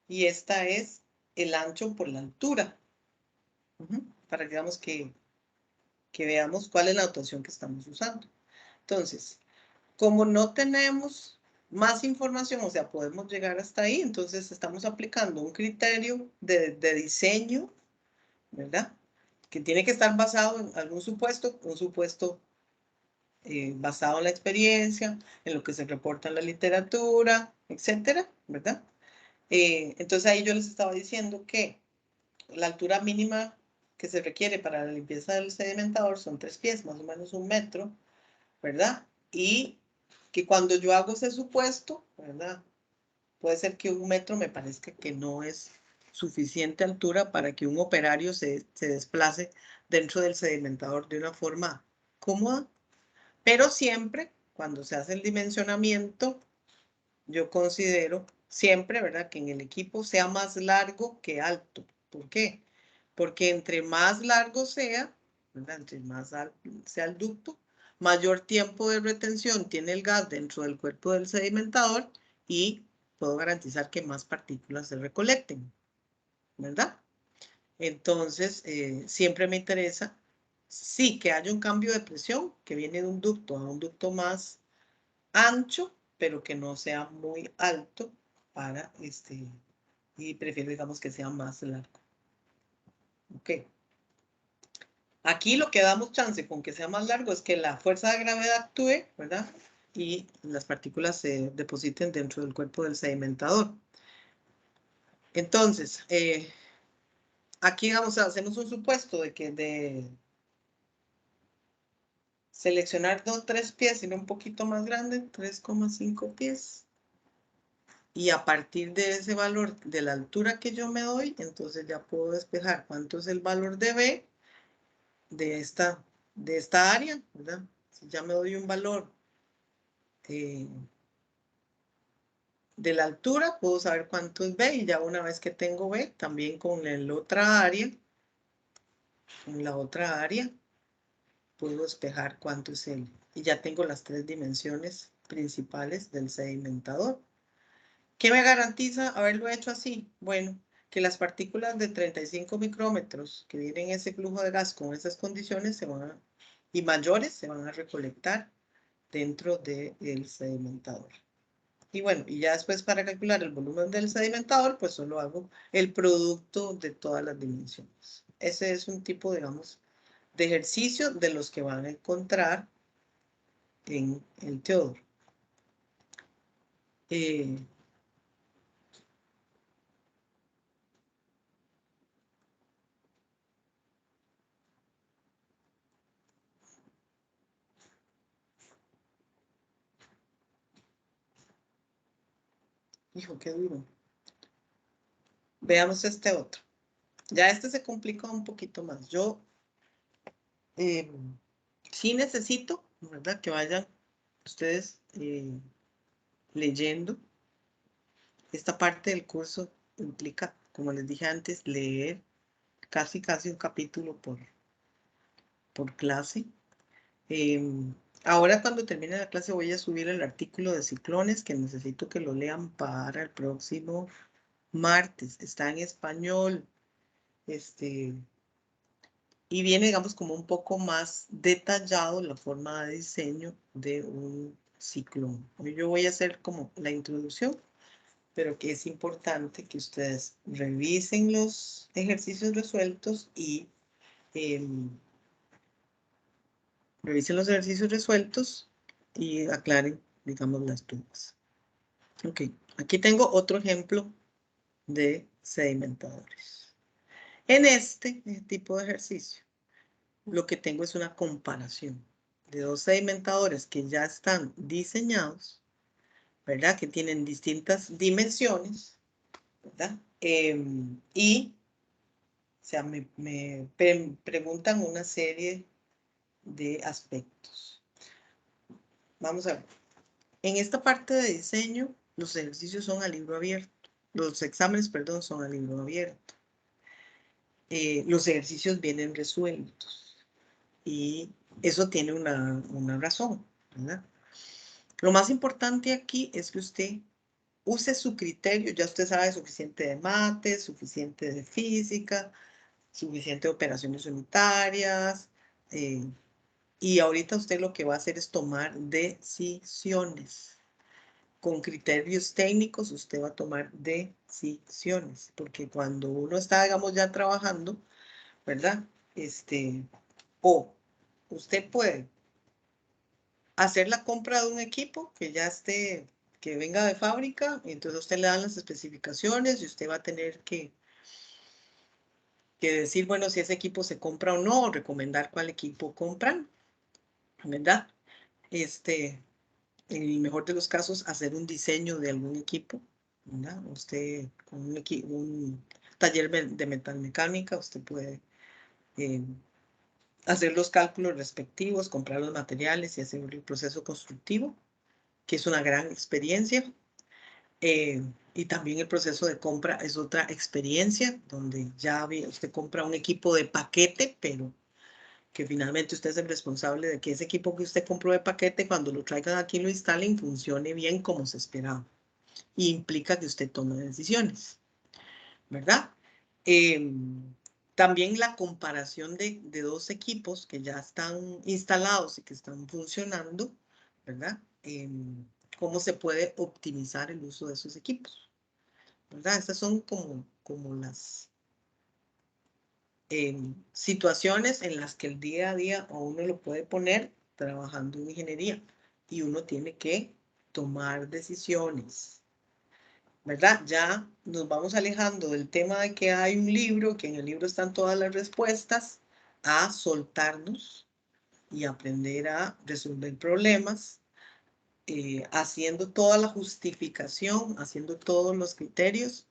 Speaker 1: y esta es el ancho por la altura. Para que digamos que veamos cuál es la notación que estamos usando. Entonces, como no tenemos más información, o sea, podemos llegar hasta ahí, entonces estamos aplicando un criterio de diseño, ¿verdad? Que tiene que estar basado en algún supuesto, un supuesto basado en la experiencia, en lo que se reporta en la literatura, etcétera, ¿verdad? Entonces ahí yo les estaba diciendo que la altura mínima que se requiere para la limpieza del sedimentador son 3 pies, más o menos 1 metro, ¿verdad? Y que cuando yo hago ese supuesto, ¿verdad? Puede ser que 1 metro me parezca que no es suficiente altura para que un operario se desplace dentro del sedimentador de una forma cómoda, pero siempre cuando se hace el dimensionamiento, yo considero siempre, ¿verdad? Que en el equipo sea más largo que alto. ¿Por qué? Porque entre más largo sea, ¿verdad? Entre más sea el ducto, mayor tiempo de retención tiene el gas dentro del cuerpo del sedimentador y puedo garantizar que más partículas se recolecten, ¿verdad? Entonces, siempre me interesa, sí, que haya un cambio de presión que viene de un ducto a un ducto más ancho, pero que no sea muy alto para y prefiero, digamos, que sea más largo. Ok. Aquí lo que damos chance con que sea más largo es que la fuerza de gravedad actúe, ¿verdad? Y las partículas se depositen dentro del cuerpo del sedimentador. Entonces, aquí hacemos un supuesto de que de seleccionar no 3 pies, sino un poquito más grande, 3,5 pies. Y a partir de ese valor, de la altura que yo me doy, entonces ya puedo despejar cuánto es el valor de B de esta área, ¿verdad? Si ya me doy un valor de la altura, puedo saber cuánto es B y ya una vez que tengo B, también con la otra área, puedo despejar cuánto es L. Y ya tengo las 3 dimensiones principales del sedimentador. ¿Qué me garantiza haberlo hecho así? Bueno, que las partículas de 35 micrómetros que vienen en ese flujo de gas con esas condiciones y mayores se van a recolectar dentro del sedimentador. Y bueno, y ya después para calcular el volumen del sedimentador, pues solo hago el producto de todas las dimensiones. Ese es un tipo, digamos, de ejercicio de los que van a encontrar en el Teodoro. Hijo, qué duro. Veamos este otro. Ya este se complica un poquito más. Yo sí necesito, ¿verdad? Que vayan ustedes leyendo. Esta parte del curso implica, como les dije antes, leer casi un capítulo por clase. Ahora cuando termine la clase voy a subir el artículo de ciclones que necesito que lo lean para el próximo martes. Está en español. Y viene, digamos, como un poco más detallado la forma de diseño de un ciclón. Hoy yo voy a hacer como la introducción, pero que es importante que ustedes revisen los ejercicios resueltos y aclaren, digamos, las dudas. Ok, aquí tengo otro ejemplo de sedimentadores. En este tipo de ejercicio, lo que tengo es una comparación de dos sedimentadores que ya están diseñados, ¿verdad? Que tienen distintas dimensiones, ¿verdad? Y, o sea, me preguntan una serie de aspectos. Vamos a ver. En esta parte de diseño, los ejercicios son a libro abierto. Los exámenes, perdón, son a libro abierto. Los ejercicios vienen resueltos. Y eso tiene una razón, ¿verdad? Lo más importante aquí es que usted use su criterio. Ya usted sabe suficiente de mate, suficiente de física, suficiente de operaciones unitarias. Y ahorita usted lo que va a hacer es tomar decisiones. Con criterios técnicos usted va a tomar decisiones. Porque cuando uno está, digamos, ya trabajando, ¿verdad? O usted puede hacer la compra de un equipo que ya esté, que venga de fábrica, y entonces a usted le dan las especificaciones y usted va a tener que decir, bueno, si ese equipo se compra o no, o recomendar cuál equipo compran, ¿verdad? En el mejor de los casos, hacer un diseño de algún equipo, ¿verdad? Usted con un taller de metalmecánica, usted puede hacer los cálculos respectivos, comprar los materiales y hacer el proceso constructivo, que es una gran experiencia. Y también el proceso de compra es otra experiencia, donde ya usted compra un equipo de paquete, pero que finalmente usted es el responsable de que ese equipo que usted compró de paquete, cuando lo traigan aquí y lo instalen, funcione bien como se esperaba. Y implica que usted tome decisiones, ¿verdad? También la comparación de dos equipos que ya están instalados y que están funcionando, ¿verdad? Cómo se puede optimizar el uso de esos equipos, ¿verdad? Estas son como las situaciones en las que el día a día a uno lo puede poner trabajando en ingeniería y uno tiene que tomar decisiones, ¿verdad? Ya nos vamos alejando del tema de que hay un libro, que en el libro están todas las respuestas, a soltarnos y aprender a resolver problemas, haciendo toda la justificación, haciendo todos los criterios,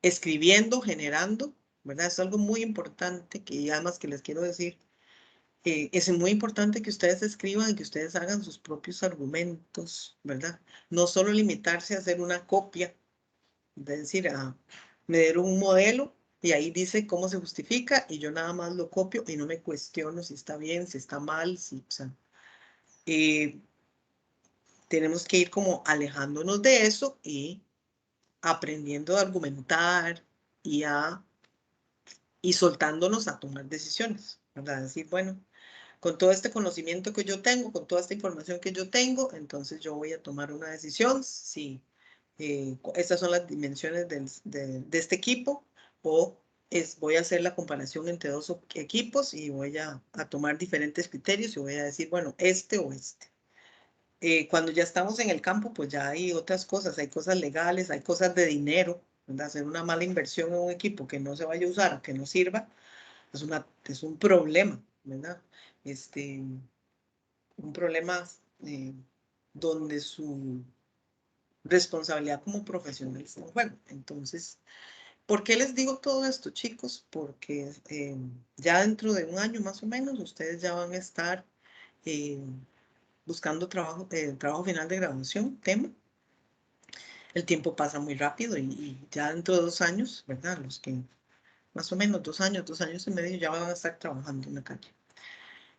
Speaker 1: escribiendo, generando, ¿verdad? Es algo muy importante que además que les quiero decir, es muy importante que ustedes escriban y que ustedes hagan sus propios argumentos, ¿verdad? No solo limitarse a hacer una copia, es decir, me dieron un modelo y ahí dice cómo se justifica y yo nada más lo copio y no me cuestiono si está bien, si está mal, si, o sea, tenemos que ir como alejándonos de eso y aprendiendo a argumentar y soltándonos a tomar decisiones, ¿verdad? Decir, bueno, con todo este conocimiento que yo tengo, con toda esta información que yo tengo, entonces yo voy a tomar una decisión si estas son las dimensiones de este equipo o voy a hacer la comparación entre dos equipos y voy a tomar diferentes criterios y voy a decir, bueno, este o este. Cuando ya estamos en el campo, pues ya hay otras cosas, hay cosas legales, hay cosas de dinero, ¿verdad? Hacer una mala inversión en un equipo que no se vaya a usar, que no sirva, es un problema, ¿verdad? Un problema donde su responsabilidad como profesional está en juego. Entonces, ¿Por qué les digo todo esto, chicos? Porque ya dentro de un año más o menos, ustedes ya van a estar buscando trabajo final de graduación, tema. El tiempo pasa muy rápido y ya dentro de 2 años, ¿verdad? Los que más o menos 2 años, 2 años y medio ya van a estar trabajando en la calle.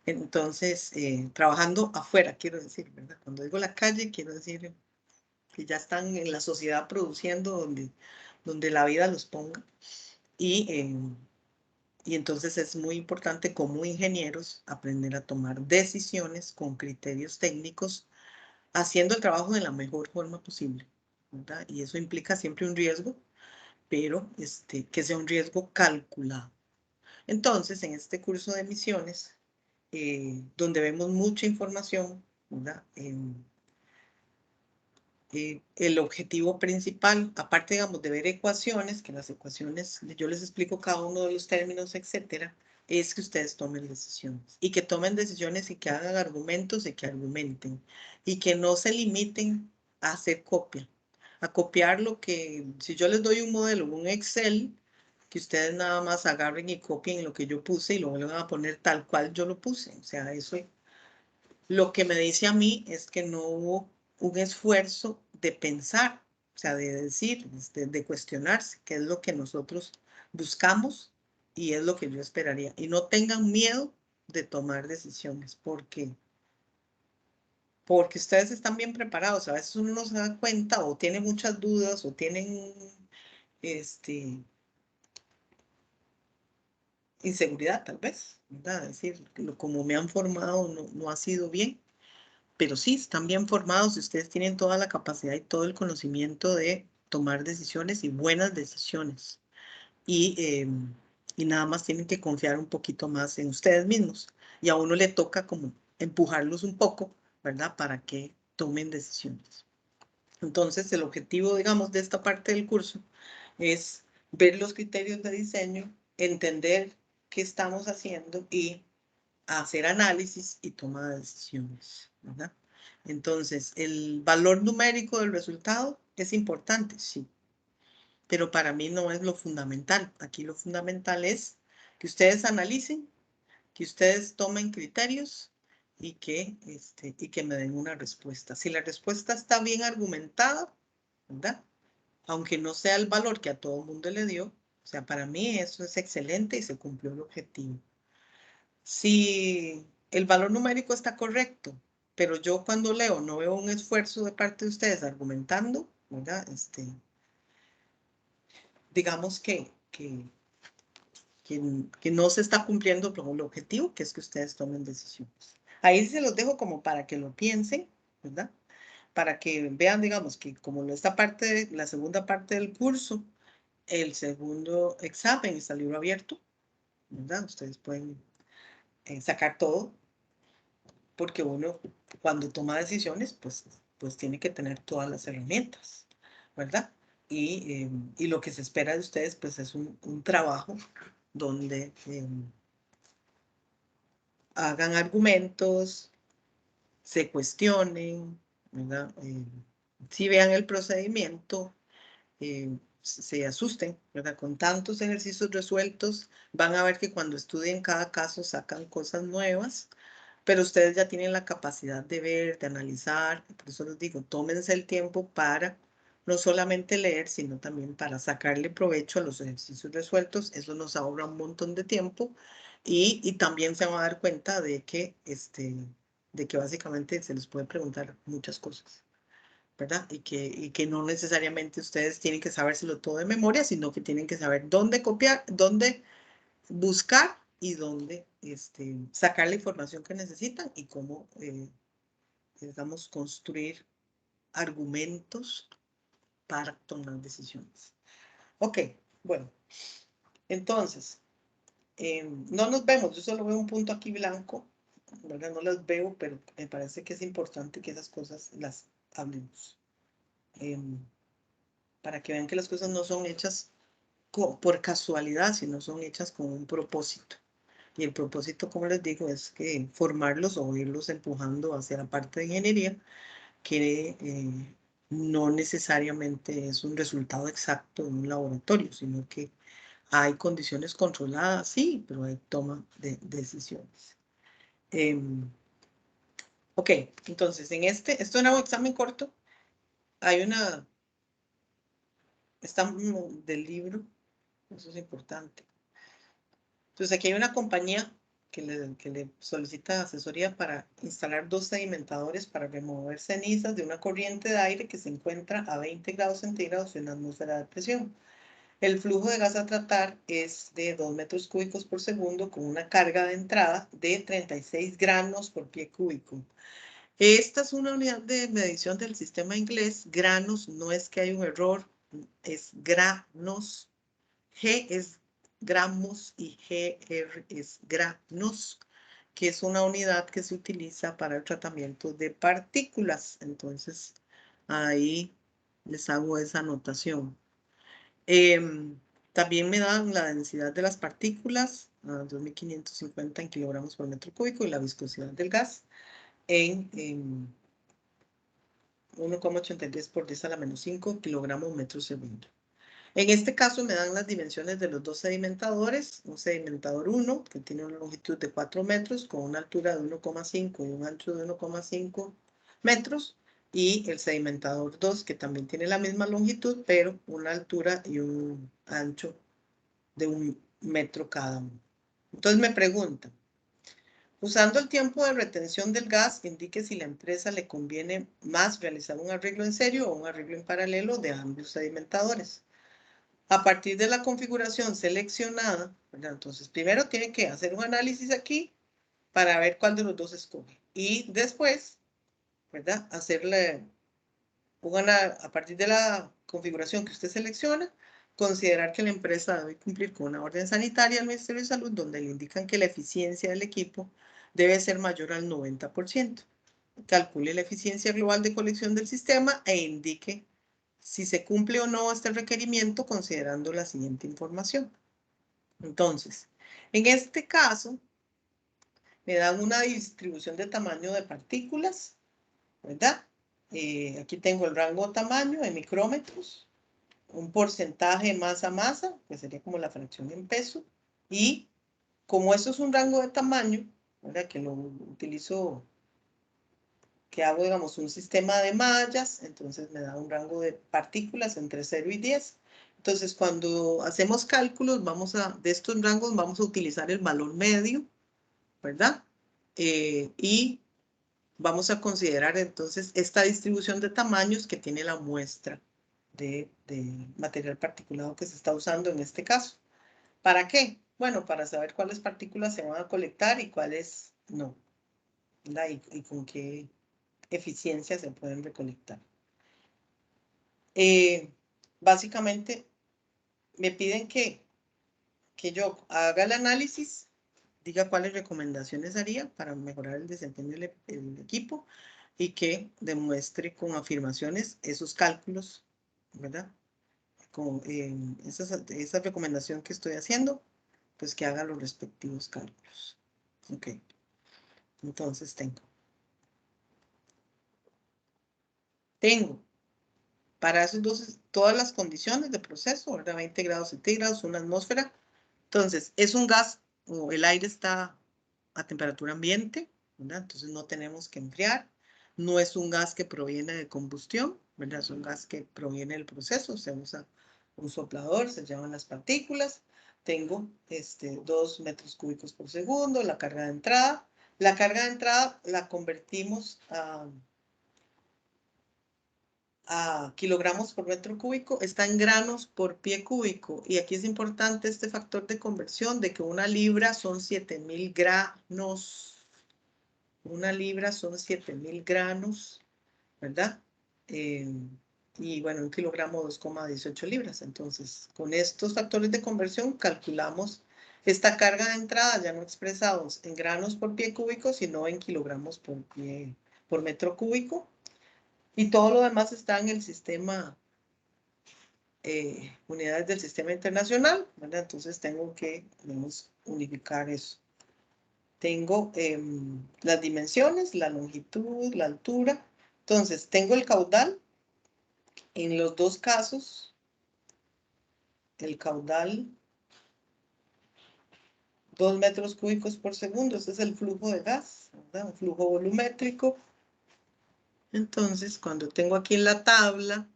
Speaker 1: Entonces, trabajando afuera, quiero decir, ¿verdad? Cuando digo la calle, quiero decir que ya están en la sociedad produciendo donde la vida los ponga. Y entonces es muy importante como ingenieros aprender a tomar decisiones con criterios técnicos, haciendo el trabajo de la mejor forma posible, ¿verdad? Y eso implica siempre un riesgo, pero que sea un riesgo calculado. Entonces, en este curso de misiones, donde vemos mucha información, ¿verdad? El objetivo principal, aparte, digamos, de ver ecuaciones, que las ecuaciones, yo les explico cada uno de los términos, etcétera, es que ustedes tomen decisiones y que tomen decisiones y que hagan argumentos y que argumenten y que no se limiten a hacer copia, a copiar lo que, si yo les doy un modelo, un Excel, que ustedes nada más agarren y copien lo que yo puse y lo vuelvan a poner tal cual yo lo puse. O sea, eso lo que me dice a mí es que no hubo un esfuerzo de pensar, o sea, de decir, de cuestionarse, qué es lo que nosotros buscamos y es lo que yo esperaría. Y no tengan miedo de tomar decisiones, porque ustedes están bien preparados. A veces uno no se da cuenta o tiene muchas dudas o tienen inseguridad tal vez, ¿verdad? Es decir, como me han formado no ha sido bien. Pero sí, están bien formados y ustedes tienen toda la capacidad y todo el conocimiento de tomar decisiones y buenas decisiones. Y nada más tienen que confiar un poquito más en ustedes mismos. Y a uno le toca como empujarlos un poco, ¿verdad? Para que tomen decisiones. Entonces, el objetivo, digamos, de esta parte del curso es ver los criterios de diseño, entender qué estamos haciendo y hacer análisis y toma de decisiones, ¿verdad? Entonces, el valor numérico del resultado es importante, sí, pero para mí no es lo fundamental. Aquí lo fundamental es que ustedes analicen, que ustedes tomen criterios y que me den una respuesta. Si la respuesta está bien argumentada, ¿verdad? Aunque no sea el valor que a todo el mundo le dio, o sea, para mí eso es excelente y se cumplió el objetivo. Si el valor numérico está correcto, pero yo cuando leo no veo un esfuerzo de parte de ustedes argumentando, ¿verdad? Digamos que no se está cumpliendo con el objetivo, que es que ustedes tomen decisiones. Ahí se los dejo como para que lo piensen, ¿verdad? Para que vean, digamos, que como esta parte, la segunda parte del curso, el segundo examen está libro abierto, ¿verdad? Ustedes pueden sacar todo, porque uno cuando toma decisiones, pues tiene que tener todas las herramientas, ¿verdad? Y lo que se espera de ustedes, pues es un trabajo donde hagan argumentos, se cuestionen, ¿verdad? Si vean el procedimiento, se asusten, ¿verdad? Con tantos ejercicios resueltos, van a ver que cuando estudien cada caso sacan cosas nuevas, pero ustedes ya tienen la capacidad de ver, de analizar, por eso les digo, tómense el tiempo para no solamente leer, sino también para sacarle provecho a los ejercicios resueltos. Eso nos ahorra un montón de tiempo y también se van a dar cuenta de que básicamente se les puede preguntar muchas cosas, ¿verdad? Y que no necesariamente ustedes tienen que sabérselo todo de memoria, sino que tienen que saber dónde copiar, dónde buscar y dónde sacar la información que necesitan y cómo, digamos, construir argumentos para tomar decisiones. Ok, bueno, entonces, no nos vemos, yo solo veo un punto aquí blanco, ¿verdad? No las veo, pero me parece que es importante que esas cosas las hablemos. Para que vean que las cosas no son hechas por casualidad, sino son hechas con un propósito. Y el propósito, como les digo, es que formarlos o irlos empujando hacia la parte de ingeniería que no necesariamente es un resultado exacto de un laboratorio, sino que hay condiciones controladas, sí, pero hay toma de decisiones. Ok, entonces esto era un examen corto. Hay está del libro, eso es importante. Entonces aquí hay una compañía que le solicita asesoría para instalar 2 sedimentadores para remover cenizas de una corriente de aire que se encuentra a 20 grados centígrados en la atmósfera de presión. El flujo de gas a tratar es de 2 metros cúbicos por segundo con una carga de entrada de 36 granos por pie cúbico. Esta es una unidad de medición del sistema inglés. Granos, no es que hay un error, es granos. G es gramos y GR es granos, que es una unidad que se utiliza para el tratamiento de partículas. Entonces, ahí les hago esa anotación. También me dan la densidad de las partículas, 2.550 en kilogramos por metro cúbico, y la viscosidad del gas en 1,83 por 10 a la menos 5 kilogramos metro segundo. En este caso me dan las dimensiones de los 2 sedimentadores. Un sedimentador 1, que tiene una longitud de 4 metros, con una altura de 1,5 y un ancho de 1,5 metros. Y el sedimentador 2, que también tiene la misma longitud, pero una altura y un ancho de 1 metro cada uno. Entonces me preguntan, usando el tiempo de retención del gas, indique si la empresa le conviene más realizar un arreglo en serio o un arreglo en paralelo de ambos sedimentadores. A partir de la configuración seleccionada, ¿verdad? Entonces primero tiene que hacer un análisis aquí para ver cuál de los dos escoge. Y después, ¿verdad? Hacerle a partir de la configuración que usted selecciona, considerar que la empresa debe cumplir con una orden sanitaria del Ministerio de Salud donde le indican que la eficiencia del equipo debe ser mayor al 90%. Calcule la eficiencia global de colección del sistema e indique si se cumple o no este requerimiento considerando la siguiente información. Entonces, en este caso, me dan una distribución de tamaño de partículas, ¿verdad? Aquí tengo el rango de tamaño en micrómetros, un porcentaje masa-masa, que sería como la fracción en peso, y como eso es un rango de tamaño, ¿verdad? Que lo utilizo, que hago, digamos, un sistema de mallas, entonces me da un rango de partículas entre 0 y 10. Entonces, cuando hacemos cálculos, de estos rangos vamos a utilizar el valor medio, ¿verdad? Y vamos a considerar entonces esta distribución de tamaños que tiene la muestra de material particulado que se está usando en este caso. ¿Para qué? Bueno, para saber cuáles partículas se van a colectar y cuáles no, ¿verdad? Y con qué eficiencia se pueden recolectar. Básicamente, me piden que yo haga el análisis, diga cuáles recomendaciones haría para mejorar el desempeño del equipo y que demuestre con afirmaciones esos cálculos, ¿verdad? Con esa recomendación que estoy haciendo, pues que haga los respectivos cálculos. Ok. Entonces tengo para esos dos, todas las condiciones de proceso, ¿verdad? 20 grados centígrados, una atmósfera. Entonces, es un gas, o el aire está a temperatura ambiente, ¿verdad? Entonces no tenemos que enfriar. No es un gas que proviene de combustión, ¿verdad? Es un gas que proviene del proceso. Se usa un soplador, se llevan las partículas. Tengo 2 metros cúbicos por segundo, la carga de entrada. La carga de entrada la convertimos a kilogramos por metro cúbico, está en granos por pie cúbico. Y aquí es importante este factor de conversión de que una libra son 7.000 granos. Una libra son 7.000 granos, ¿verdad? Y bueno, un kilogramo 2,18 libras. Entonces, con estos factores de conversión calculamos esta carga de entrada ya no expresados en granos por pie cúbico, sino en kilogramos por metro cúbico. Y todo lo demás está en el sistema, unidades del sistema internacional, ¿verdad? Entonces tengo que, unificar eso. Tengo las dimensiones, la longitud, la altura. Entonces, tengo el caudal, En los dos casos, el caudal, 2 metros cúbicos por segundo, ese es el flujo de gas, ¿verdad? Un flujo volumétrico. Entonces, cuando tengo aquí en la tabla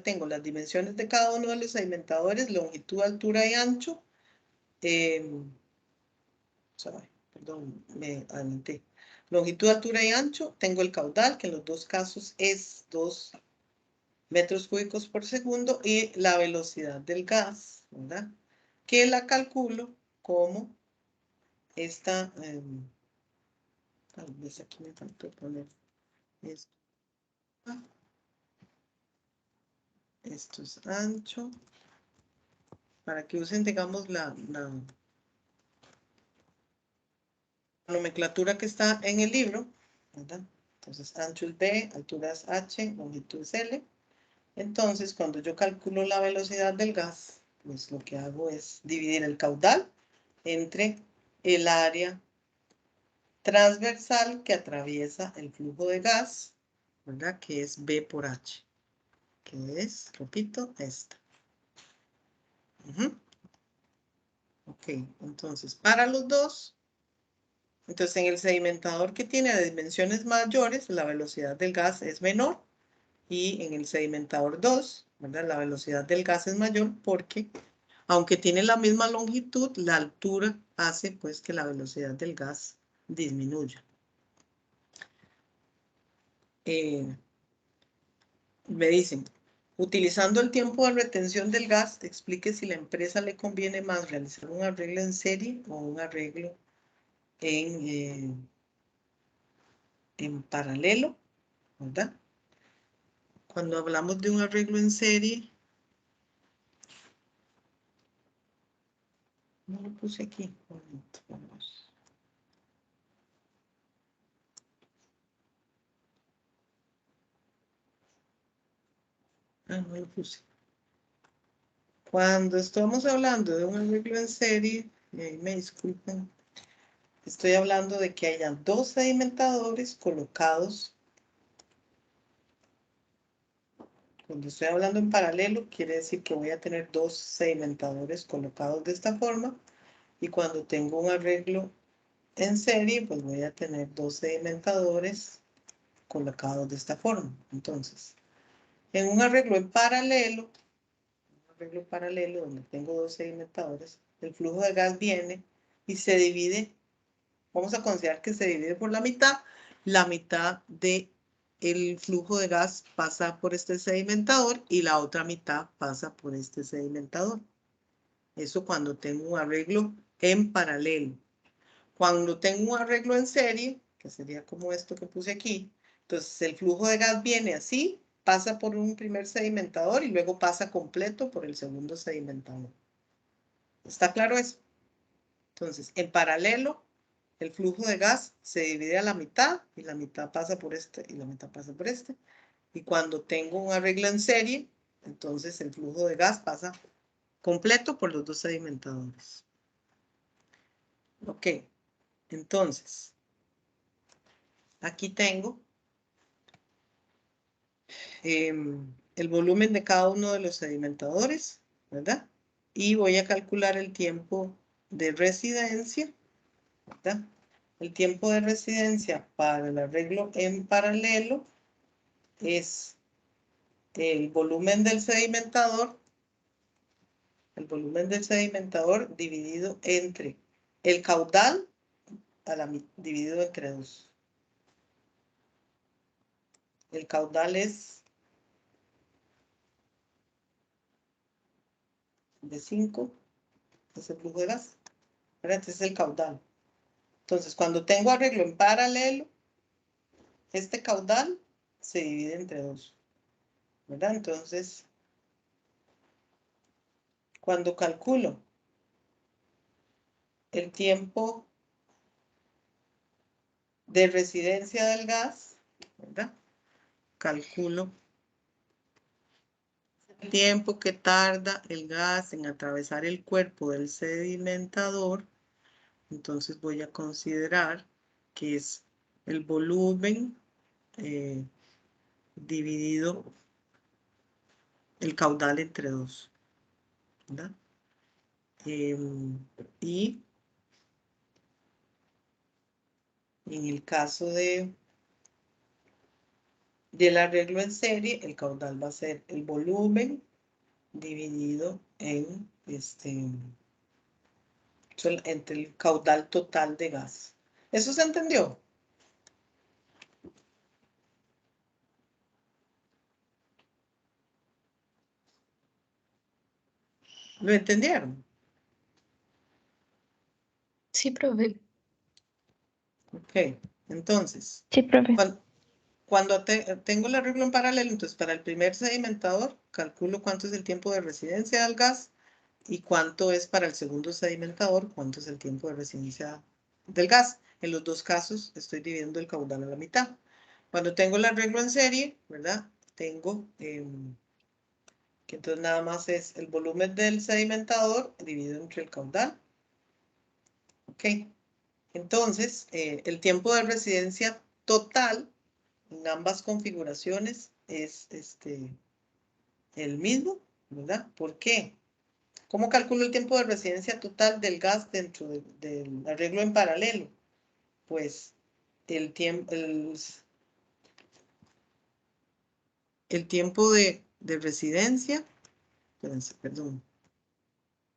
Speaker 1: tengo las dimensiones de cada uno de los sedimentadores, longitud, altura y ancho. Perdón, me adelanté. Longitud, altura y ancho. Tengo el caudal, que en los dos casos es 2 metros cúbicos por segundo, y la velocidad del gas, ¿verdad? Que la calculo como esta. Tal vez aquí me faltó poner esto. Esto es ancho. Para que usen, digamos, la nomenclatura que está en el libro, ¿verdad? Entonces, ancho es B, altura es H, longitud es L. Entonces, cuando yo calculo la velocidad del gas, pues lo que hago es dividir el caudal entre el área transversal que atraviesa el flujo de gas, ¿verdad? Que es B por H, que es, repito, esta. Ok, entonces, para los dos, entonces en el sedimentador que tiene de dimensiones mayores, la velocidad del gas es menor, y en el sedimentador 2, ¿verdad? La velocidad del gas es mayor porque, aunque tiene la misma longitud, la altura hace pues que la velocidad del gas disminuya. Me dicen, utilizando el tiempo de retención del gas, explique si la empresa le conviene más realizar un arreglo en serie o un arreglo en paralelo, ¿verdad? Cuando hablamos de un arreglo en serie, no lo puse aquí. Vamos. No lo puse. Cuando estamos hablando de un arreglo en serie, me disculpen, estoy hablando de que haya dos sedimentadores colocados. Cuando estoy hablando en paralelo, quiere decir que voy a tener dos sedimentadores colocados de esta forma. Y cuando tengo un arreglo en serie, pues voy a tener dos sedimentadores colocados de esta forma. Entonces, en un arreglo en paralelo, donde tengo dos sedimentadores, el flujo de gas viene y se divide. Vamos a considerar que se divide por la mitad de el flujo de gas pasa por este sedimentador y la otra mitad pasa por este sedimentador. Eso cuando tengo un arreglo en paralelo. Cuando tengo un arreglo en serie, que sería como esto que puse aquí, entonces el flujo de gas viene así, pasa por un primer sedimentador y luego pasa completo por el segundo sedimentador. ¿Está claro eso? Entonces, en paralelo, el flujo de gas se divide a la mitad y la mitad pasa por este y la mitad pasa por este. Y cuando tengo un arreglo en serie, entonces el flujo de gas pasa completo por los dos sedimentadores. Ok, entonces, aquí tengo el volumen de cada uno de los sedimentadores, ¿verdad? Y voy a calcular el tiempo de residencia, ¿verdad? El tiempo de residencia para el arreglo en paralelo es el volumen del sedimentador dividido entre el caudal dividido entre 2. El caudal es de 5, es el flujo de gas. Este es el caudal. Entonces, cuando tengo arreglo en paralelo, este caudal se divide entre 2. ¿Verdad? Entonces, cuando calculo el tiempo de residencia del gas, ¿verdad? Calculo el tiempo que tarda el gas en atravesar el cuerpo del sedimentador. Entonces voy a considerar que es el volumen dividido el caudal entre 2, ¿verdad? Y en el caso del arreglo en serie, el caudal va a ser el volumen dividido en entre el caudal total de gas. ¿Eso se entendió? ¿Lo entendieron?
Speaker 3: Sí, profe.
Speaker 1: Ok, entonces,
Speaker 3: Sí, profe.
Speaker 1: cuando tengo el arreglo en paralelo, entonces para el primer sedimentador, calculo cuánto es el tiempo de residencia del gas y cuánto es para el segundo sedimentador, cuánto es el tiempo de residencia del gas. En los dos casos estoy dividiendo el caudal a la mitad. Cuando tengo el arreglo en serie, ¿verdad? Tengo que entonces nada más es el volumen del sedimentador dividido entre el caudal. Ok. Entonces, el tiempo de residencia total en ambas configuraciones es el mismo, ¿verdad? ¿Por qué? ¿Cómo calculo el tiempo de residencia total del gas dentro del arreglo en paralelo? Pues el tiempo de residencia, perdón,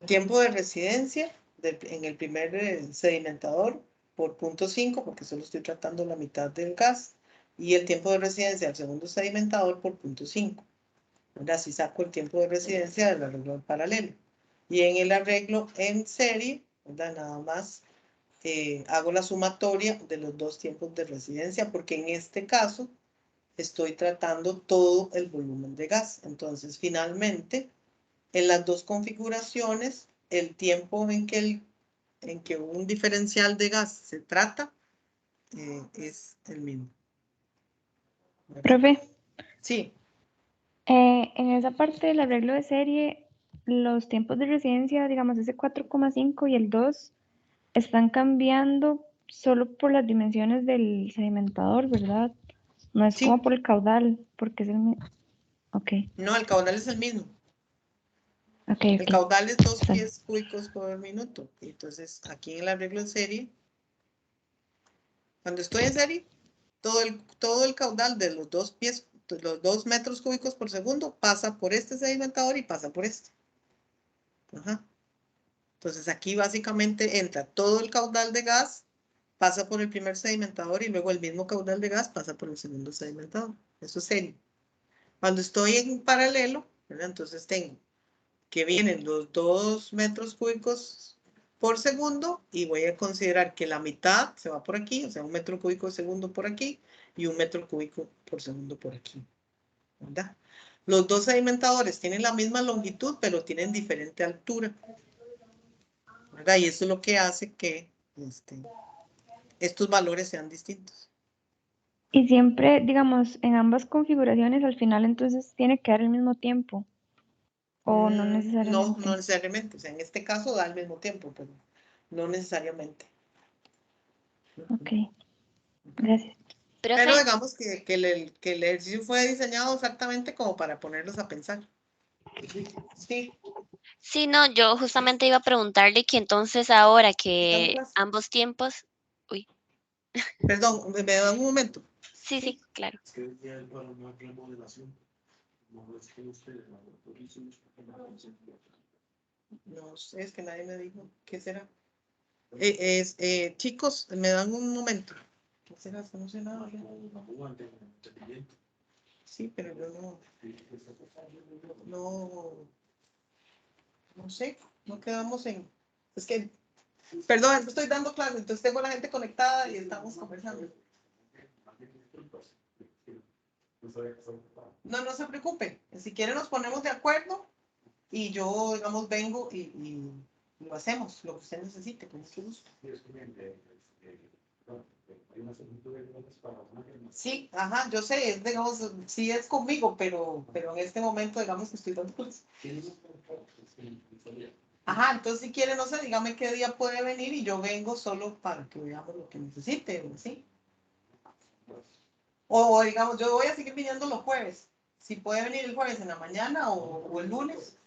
Speaker 1: el tiempo de residencia en el primer sedimentador por 0.5, porque solo estoy tratando la mitad del gas, y el tiempo de residencia del segundo sedimentador por 0.5. Así saco el tiempo de residencia del arreglo en paralelo. Y en el arreglo en serie, ¿verdad? Nada más hago la sumatoria de los dos tiempos de residencia, porque en este caso estoy tratando todo el volumen de gas. Entonces, finalmente, en las dos configuraciones, el tiempo en que un diferencial de gas se trata es el mismo. ¿Verdad?
Speaker 3: Profe.
Speaker 1: Sí.
Speaker 3: En esa parte del arreglo de serie, los tiempos de residencia, digamos, ese 4,5 y el 2, están cambiando solo por las dimensiones del sedimentador, ¿verdad? No es
Speaker 1: Sí.
Speaker 3: como por el caudal, porque es el mismo. Ok.
Speaker 1: No, el caudal es el mismo.
Speaker 3: Okay,
Speaker 1: el caudal es 2 pies cúbicos por minuto. Entonces, aquí en el arreglo en serie, cuando estoy en serie, todo el caudal de los 2 metros cúbicos por segundo pasa por este sedimentador y pasa por este. Ajá. Entonces, aquí básicamente entra todo el caudal de gas, pasa por el primer sedimentador y luego el mismo caudal de gas pasa por el segundo sedimentador. Eso es serie. Cuando estoy en paralelo, ¿verdad? Entonces tengo que vienen los 2 metros cúbicos por segundo y voy a considerar que la mitad se va por aquí, o sea, 1 metro cúbico segundo por aquí y 1 metro cúbico por segundo por aquí, ¿verdad? Los dos sedimentadores tienen la misma longitud, pero tienen diferente altura, ¿verdad? Y eso es lo que hace que estos valores sean distintos.
Speaker 3: Y siempre, digamos, en ambas configuraciones, al final entonces tiene que dar el mismo tiempo. ¿O no necesariamente?
Speaker 1: No necesariamente. O sea, en este caso da al mismo tiempo, pero no necesariamente.
Speaker 3: Ok, gracias.
Speaker 1: Pero digamos que el ejercicio fue diseñado exactamente como para ponerlos a pensar. Sí.
Speaker 4: Sí, no, yo justamente iba a preguntarle que entonces ahora que ambos tiempos... Uy.
Speaker 1: Perdón, ¿me da un momento?
Speaker 4: Sí, sí, claro.
Speaker 1: No sé, es que nadie me dijo. ¿Qué será? Chicos, me dan un momento. ¿Qué será? No sé nada. Sí, pero yo no sé, no quedamos en... Es que, perdón, estoy dando clases, entonces tengo a la gente conectada y estamos conversando. No se preocupe. Si quieren nos ponemos de acuerdo y yo, digamos, vengo y lo hacemos, lo que usted necesite, con mucho gusto. Sí, ajá, yo sé, digamos, sí es conmigo, pero en este momento, digamos, que estoy dando clases. Ajá, entonces si quiere, no sé, dígame qué día puede venir y yo vengo solo para que veamos lo que necesite, ¿sí? O digamos, yo voy a seguir viniendo los jueves. Si puede venir el jueves en la mañana o el lunes.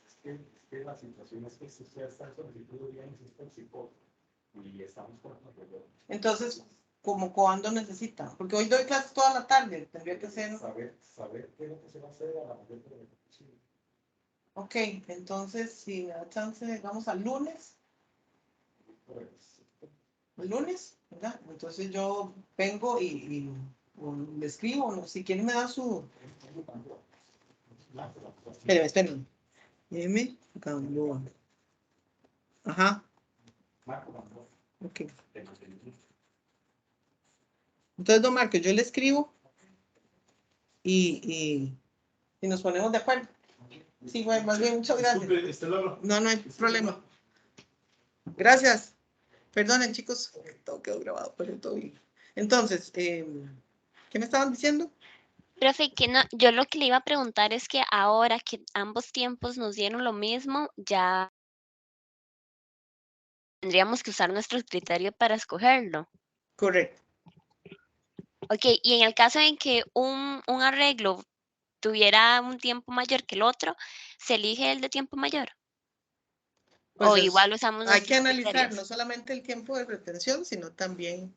Speaker 5: La situación es que si usted está en solicitud de bienes, es por psicólogo. Y estamos con el.
Speaker 1: Entonces, ¿como cuándo necesita? Porque hoy doy clases toda la tarde. Tendría que ser.
Speaker 5: Saber qué es lo que se va a hacer a la mayor brevedad posible.
Speaker 1: Ok, entonces, si me da chance, vamos al lunes. El lunes, ¿verdad? Entonces yo vengo y le escribo, ¿no? Si quieren me da su... Espérenme. M. Gamboa. Ajá. Ok. Entonces, don Marco, yo le escribo y nos ponemos de acuerdo. Sí, bueno, más bien, muchas gracias. No, no hay problema. Gracias. Perdonen, chicos, todo quedó grabado, pero todo bien. Entonces, ¿qué me estaban diciendo?
Speaker 4: Profe, que no, yo lo que le iba a preguntar es que ahora que ambos tiempos nos dieron lo mismo, ya tendríamos que usar nuestro criterio para escogerlo.
Speaker 1: Correcto.
Speaker 4: Ok, y en el caso en que un arreglo tuviera un tiempo mayor que el otro, ¿se elige el de tiempo mayor?
Speaker 1: Pues
Speaker 4: O igual usamos
Speaker 1: hay que
Speaker 4: nuestros
Speaker 1: analizar
Speaker 4: criterios.
Speaker 1: no solamente el tiempo de retención, sino también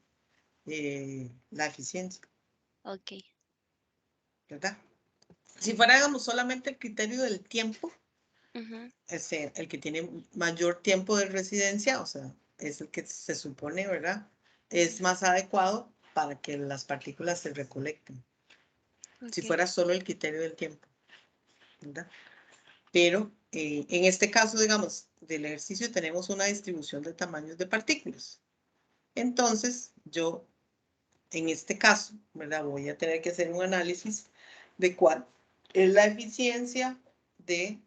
Speaker 1: la eficiencia,
Speaker 4: Ok.
Speaker 1: ¿verdad? Si fuéramos solamente el criterio del tiempo,
Speaker 4: Ujú.
Speaker 1: el que tiene mayor tiempo de residencia, o sea, es el que se supone, ¿verdad? Es más adecuado para que las partículas se recolecten. Si
Speaker 4: Ok.
Speaker 1: fuera solo el criterio del tiempo, ¿verdad? Pero en este caso, digamos, del ejercicio tenemos una distribución de tamaños de partículas. Entonces, yo, en este caso, ¿verdad? Voy a tener que hacer un análisis de cuál es la eficiencia de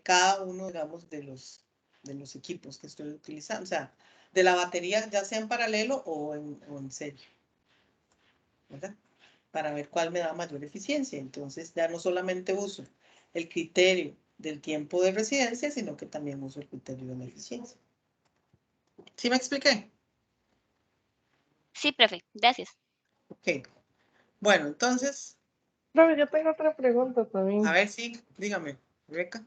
Speaker 1: cada uno, digamos, de los equipos que estoy utilizando. O sea, de la batería, ya sea en paralelo o en serie, ¿verdad? Para ver cuál me da mayor eficiencia. Entonces, ya no solamente uso el criterio del tiempo de residencia, sino que también uso el criterio de la eficiencia. ¿Sí me expliqué?
Speaker 4: Sí, profe, gracias.
Speaker 1: Ok. Bueno, entonces,
Speaker 2: Profe, yo tengo otra pregunta
Speaker 1: a
Speaker 2: también.
Speaker 1: ver si, dígame, Rebeca.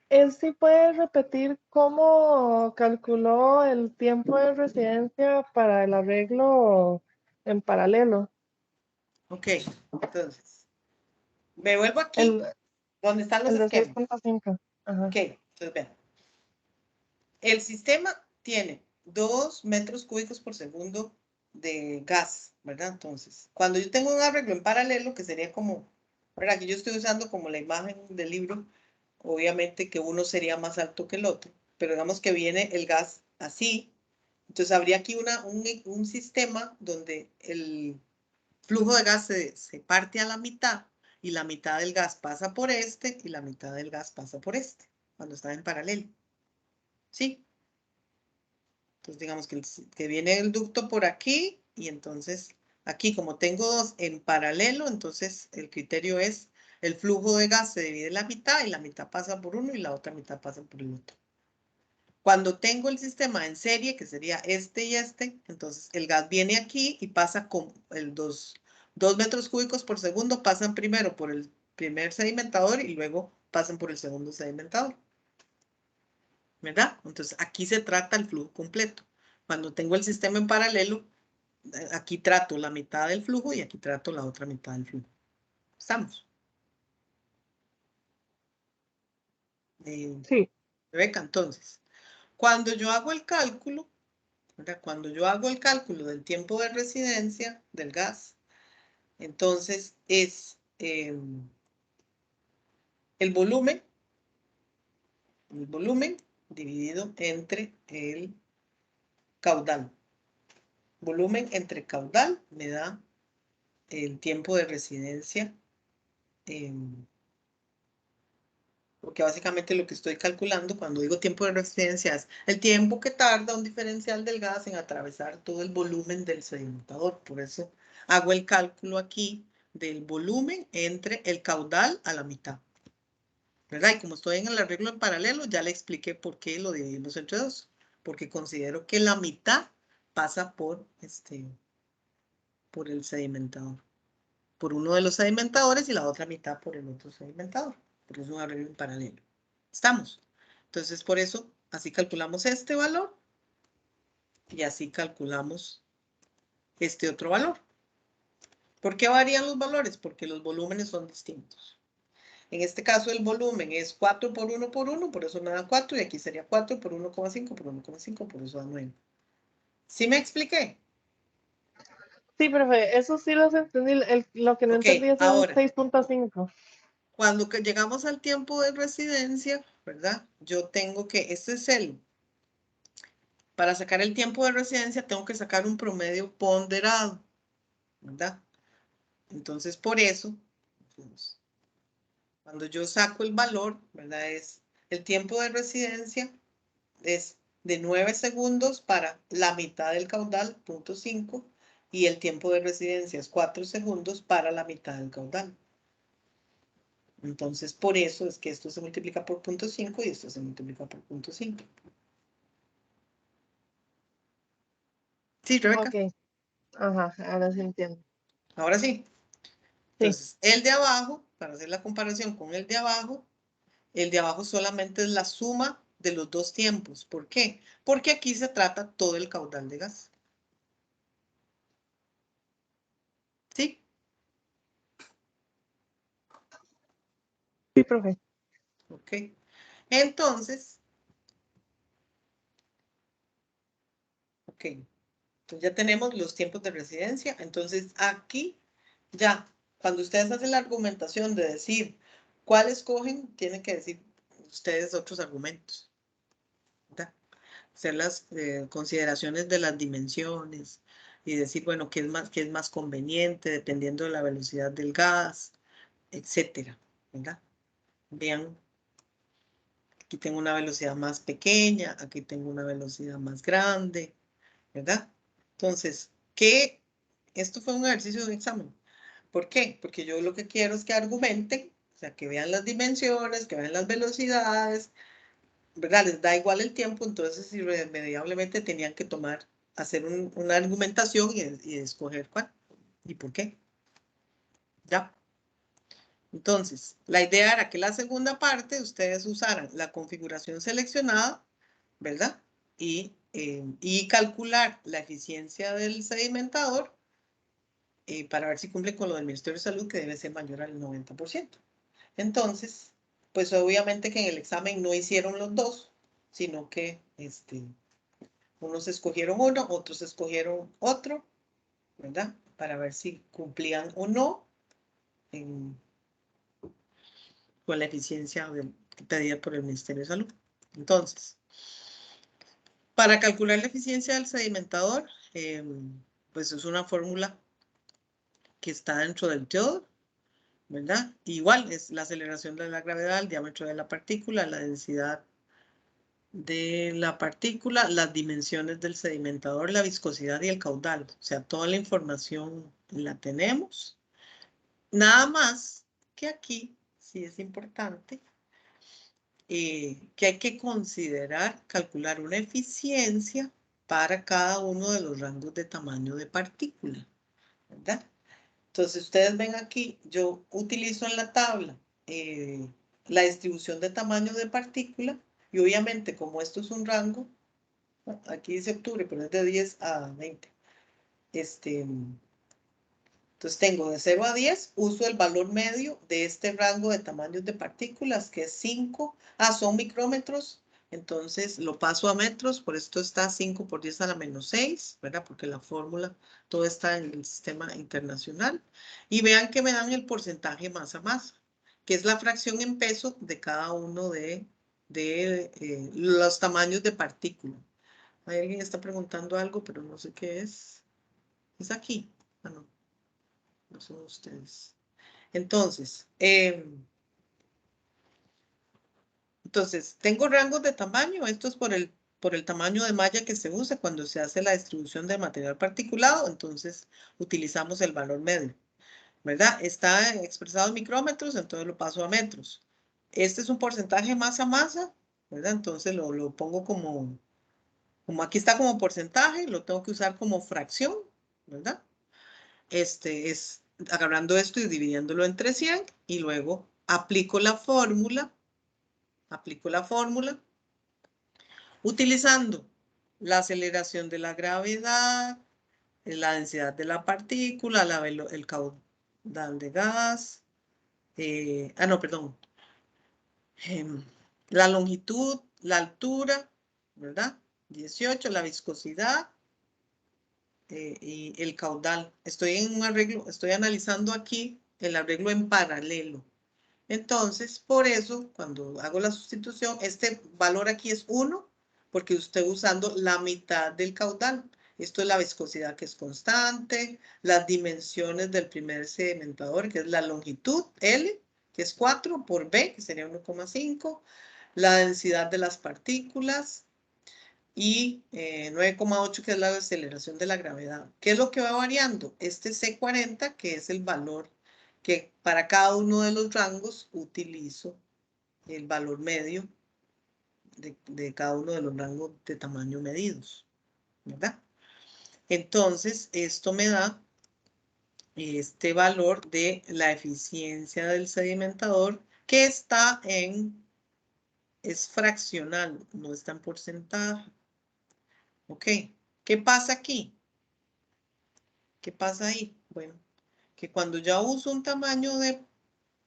Speaker 2: ¿Él sí puede repetir cómo calculó el tiempo de residencia para el arreglo en paralelo?
Speaker 1: Ok, entonces, me vuelvo aquí,
Speaker 2: El,
Speaker 1: donde están los
Speaker 2: el de
Speaker 1: esquemas.
Speaker 2: 6.5. Ajá.
Speaker 1: Ok, entonces vean. El sistema tiene 2 metros cúbicos por segundo de gas, ¿verdad? Entonces, cuando yo tengo un arreglo en paralelo, que sería como, ¿verdad? Que yo estoy usando como la imagen del libro, obviamente que uno sería más alto que el otro, pero digamos que viene el gas así, entonces habría aquí un sistema donde el flujo de gas se parte a la mitad y la mitad del gas pasa por este y la mitad del gas pasa por este, cuando está en paralelo. ¿Sí? Entonces digamos que viene el ducto por aquí y entonces aquí como tengo dos en paralelo, entonces el criterio es el flujo de gas se divide en la mitad y la mitad pasa por uno y la otra mitad pasa por el otro. Cuando tengo el sistema en serie, que sería este y este, entonces el gas viene aquí y pasa con el 2 metros cúbicos por segundo, pasan primero por el primer sedimentador y luego pasan por el segundo sedimentador. ¿Verdad? Entonces aquí se trata el flujo completo. Cuando tengo el sistema en paralelo, aquí trato la mitad del flujo y aquí trato la otra mitad del flujo. ¿Estamos?
Speaker 2: Sí.
Speaker 1: Rebeca, entonces, cuando yo hago el cálculo, ¿verdad? Cuando yo hago el cálculo del tiempo de residencia del gas, entonces es el volumen dividido entre el caudal. Volumen entre caudal me da el tiempo de residencia, porque básicamente lo que estoy calculando cuando digo tiempo de residencia es el tiempo que tarda un diferencial del gas en atravesar todo el volumen del sedimentador. Por eso hago el cálculo aquí del volumen entre el caudal a la mitad. ¿Verdad? Y como estoy en el arreglo en paralelo, ya le expliqué por qué lo dividimos entre dos. Porque considero que la mitad pasa por el sedimentador. por uno de los sedimentadores y la otra mitad por el otro sedimentador. Porque es un arreglo en paralelo. ¿Estamos? Entonces, por eso, así calculamos este valor y así calculamos este otro valor. ¿Por qué varían los valores? Porque los volúmenes son distintos. En este caso, el volumen es 4 por 1 por 1, por eso me da 4, y aquí sería 4 por 1,5 por 1,5, por eso da 9. ¿Sí me expliqué?
Speaker 2: Sí, profe, eso sí lo entendí. Lo que no entendí es el
Speaker 1: ahora,
Speaker 2: 6.5.
Speaker 1: cuando llegamos al tiempo de residencia, ¿verdad? Yo tengo que, para sacar el tiempo de residencia, tengo que sacar un promedio ponderado, ¿verdad? Entonces, por eso, cuando yo saco el valor, ¿verdad? Es el tiempo de residencia es de 9 segundos para la mitad del caudal, 0.5, y el tiempo de residencia es 4 segundos para la mitad del caudal. Entonces, por eso es que esto se multiplica por 0.5 y esto se multiplica por 0.5. ¿Sí, Rebeca?
Speaker 2: Ok. Ajá, ahora sí entiendo.
Speaker 1: Ahora sí.
Speaker 2: Sí.
Speaker 1: Entonces, el de abajo, para hacer la comparación con el de abajo solamente es la suma de los dos tiempos. ¿Por qué? Porque aquí se trata todo el caudal de gas. ¿Sí?
Speaker 2: Sí, profe.
Speaker 1: Ok. Entonces, entonces ya tenemos los tiempos de residencia. Entonces, aquí ya, cuando ustedes hacen la argumentación de decir cuál escogen, tienen que decir ustedes otros argumentos, ¿verdad? Hacer las consideraciones de las dimensiones y decir, bueno, qué es más conveniente dependiendo de la velocidad del gas, etcétera, ¿verdad? Vean, aquí tengo una velocidad más pequeña, aquí tengo una velocidad más grande, ¿verdad? Entonces, esto fue un ejercicio de un examen. ¿Por qué? Porque yo lo que quiero es que argumenten, o sea, que vean las dimensiones, que vean las velocidades, ¿verdad? Les da igual el tiempo, entonces irremediablemente tenían que hacer una argumentación y escoger cuál y por qué. ¿Ya? Entonces, la idea era que la segunda parte ustedes usaran la configuración seleccionada, ¿verdad? Y calcular la eficiencia del sedimentador para ver si cumple con lo del Ministerio de Salud, que debe ser mayor al 90%. Entonces, pues obviamente que en el examen no hicieron los dos, sino que unos escogieron uno, otros escogieron otro, ¿verdad? Para ver si cumplían o no con la eficiencia pedida por el Ministerio de Salud. Entonces, para calcular la eficiencia del sedimentador, pues es una fórmula que está dentro del TEOD, ¿verdad? Igual es la aceleración de la gravedad, el diámetro de la partícula, la densidad de la partícula, las dimensiones del sedimentador, la viscosidad y el caudal. O sea, toda la información la tenemos. Nada más que aquí sí es importante que hay que considerar calcular una eficiencia para cada uno de los rangos de tamaño de partícula, ¿verdad? Entonces, ustedes ven aquí, yo utilizo en la tabla la distribución de tamaño de partícula y obviamente como esto es un rango, aquí dice octubre, pero es de 10 a 20. Entonces tengo de 0 a 10, uso el valor medio de este rango de tamaños de partículas, que es 5. Son micrómetros, entonces lo paso a metros, por esto está 5 por 10 a la menos 6, ¿verdad? Porque la fórmula, todo está en el sistema internacional. Y vean que me dan el porcentaje masa a masa, que es la fracción en peso de cada uno de los tamaños de partícula. Hay alguien que está preguntando algo, pero no sé qué es. Es aquí. Ah, no. No son ustedes. Entonces, tengo rangos de tamaño. Esto es por el tamaño de malla que se usa cuando se hace la distribución de material particulado. Entonces, utilizamos el valor medio, ¿verdad? Está expresado en micrómetros, entonces lo paso a metros. Este es un porcentaje masa a masa, ¿verdad? Entonces lo pongo como aquí está como porcentaje, lo tengo que usar como fracción, ¿verdad? Es agarrando esto y dividiéndolo entre 100 y luego aplico la fórmula utilizando la aceleración de la gravedad, la densidad de la partícula, el caudal de gas, la longitud, la altura, ¿verdad? 18, la viscosidad y el caudal. Estoy en un arreglo, estoy analizando aquí el arreglo en paralelo. Entonces, por eso, cuando hago la sustitución, este valor aquí es 1, porque estoy usando la mitad del caudal. Esto es la viscosidad, que es constante, las dimensiones del primer sedimentador, que es la longitud, L, que es 4 por B, que sería 1,5, la densidad de las partículas, y 9,8, que es la aceleración de la gravedad. ¿Qué es lo que va variando? Este C40, que es el valor que para cada uno de los rangos utilizo el valor medio de cada uno de los rangos de tamaño medidos, ¿verdad? Entonces, esto me da este valor de la eficiencia del sedimentador, que está es fraccional, no está en porcentaje. Ok, ¿qué pasa aquí? ¿Qué pasa ahí? Bueno, que cuando ya uso un tamaño de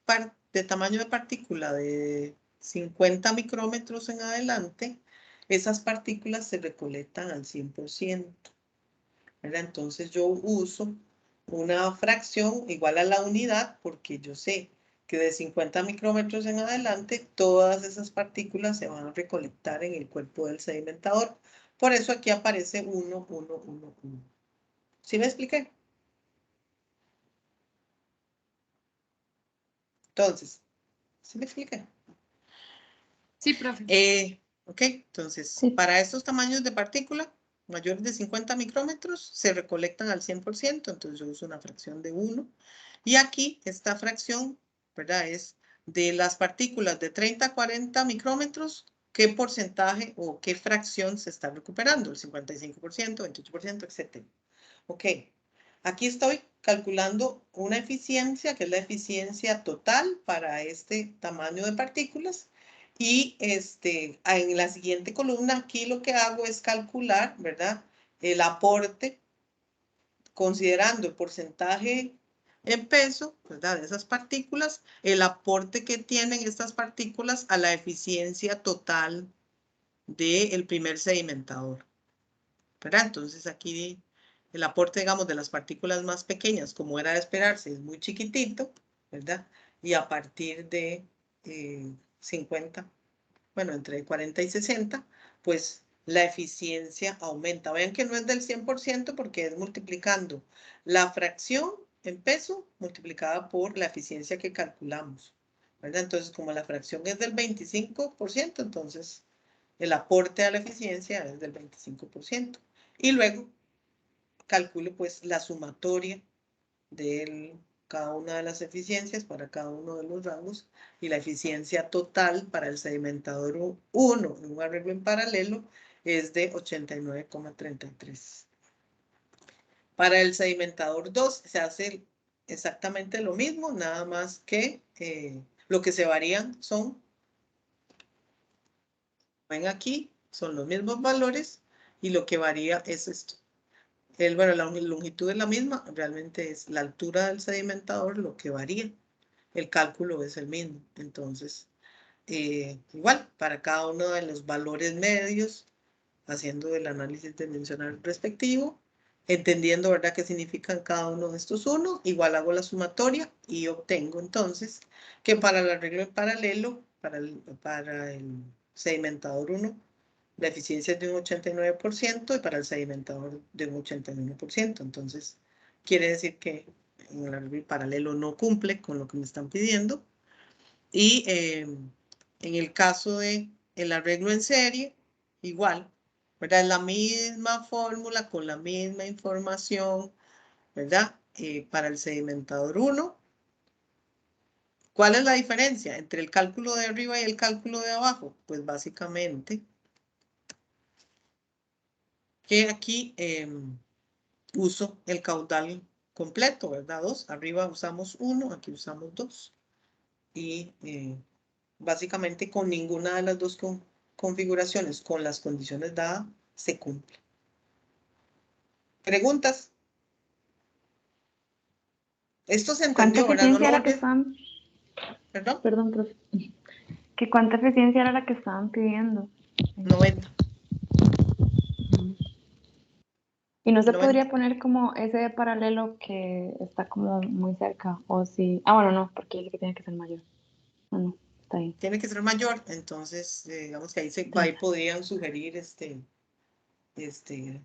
Speaker 1: partícula de 50 micrómetros en adelante, esas partículas se recolectan al 100%. ¿Verdad? Entonces yo uso una fracción igual a la unidad, porque yo sé que de 50 micrómetros en adelante todas esas partículas se van a recolectar en el cuerpo del sedimentador. Por eso aquí aparece 1, 1, 1, 1. ¿Sí me expliqué? Entonces, ¿sí me expliqué?
Speaker 6: Sí, profe.
Speaker 1: Ok, entonces, para estos tamaños de partícula mayores de 50 micrómetros se recolectan al 100%, entonces yo uso una fracción de 1. Y aquí esta fracción, ¿verdad? Es de las partículas de 30 a 40 micrómetros, ¿qué porcentaje o qué fracción se está recuperando? El 55%, 28%, etc. Ok, aquí estoy calculando una eficiencia, que es la eficiencia total para este tamaño de partículas. Y en la siguiente columna, aquí lo que hago es calcular, ¿verdad? El aporte, considerando el porcentaje en peso, ¿verdad? De esas partículas, el aporte que tienen estas partículas a la eficiencia total del primer sedimentador, ¿verdad? Entonces aquí el aporte, digamos, de las partículas más pequeñas, como era de esperarse, es muy chiquitito, ¿verdad? Y a partir de 50, bueno, entre 40 y 60, pues la eficiencia aumenta. Vean que no es del 100% porque es multiplicando la fracción en peso multiplicada por la eficiencia que calculamos, ¿verdad? Entonces, como la fracción es del 25%, entonces el aporte a la eficiencia es del 25%. Y luego calculo pues la sumatoria de cada una de las eficiencias para cada uno de los rangos y la eficiencia total para el sedimentador 1 en un arreglo en paralelo es de 89,33. Para el sedimentador 2 se hace exactamente lo mismo, nada más que lo que se varían son, ven aquí, son los mismos valores y lo que varía es esto. Bueno, la longitud es la misma, realmente es la altura del sedimentador lo que varía. El cálculo es el mismo. Entonces, igual, para cada uno de los valores medios, haciendo el análisis dimensional respectivo, entendiendo, ¿verdad?, qué significan cada uno de estos unos, igual hago la sumatoria y obtengo entonces que para el arreglo en paralelo, para el sedimentador 1, la eficiencia es de un 89% y para el sedimentador de un 89%. Entonces, quiere decir que en el arreglo paralelo no cumple con lo que me están pidiendo. Y en el caso de el arreglo en serie, igual, ¿verdad? La misma fórmula con la misma información, ¿verdad? Para el sedimentador 1. ¿Cuál es la diferencia entre el cálculo de arriba y el cálculo de abajo? Pues básicamente que aquí uso el caudal completo, ¿verdad? 2. Arriba usamos 1, aquí usamos 2. Y básicamente con ninguna de las dos configuraciones, con las condiciones dadas, se cumple. ¿Preguntas? Esto se
Speaker 3: ¿Cuánta
Speaker 1: entendió, ¿verdad? No
Speaker 3: eficiencia
Speaker 1: lo
Speaker 3: era la que
Speaker 1: volví.
Speaker 3: estaban?
Speaker 1: ¿Perdón?
Speaker 3: Perdón, profe. ¿Que cuánta eficiencia era la que estaban pidiendo?
Speaker 1: 90.
Speaker 3: Y no se
Speaker 1: 90.
Speaker 3: podría poner como ese de paralelo que está como muy cerca, o si... Ah, bueno, no, porque es que tiene que ser mayor. No, no, está bien.
Speaker 1: Tiene que ser mayor, entonces digamos que ahí podrían sugerir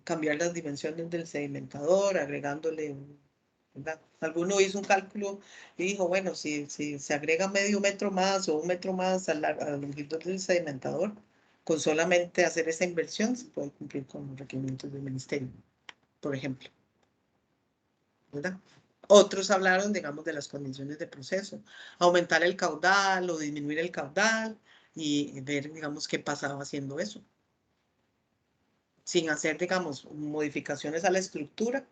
Speaker 1: cambiar las dimensiones del sedimentador, agregándole, ¿verdad? Alguno hizo un cálculo y dijo, bueno, si se agrega medio metro más o 1 metro más a la longitud del sedimentador, con solamente hacer esa inversión se puede cumplir con los requerimientos del ministerio, por ejemplo, ¿verdad? Otros hablaron, digamos, de las condiciones de proceso, aumentar el caudal o disminuir el caudal y ver, digamos, qué pasaba haciendo eso, sin hacer, digamos, modificaciones a la estructura,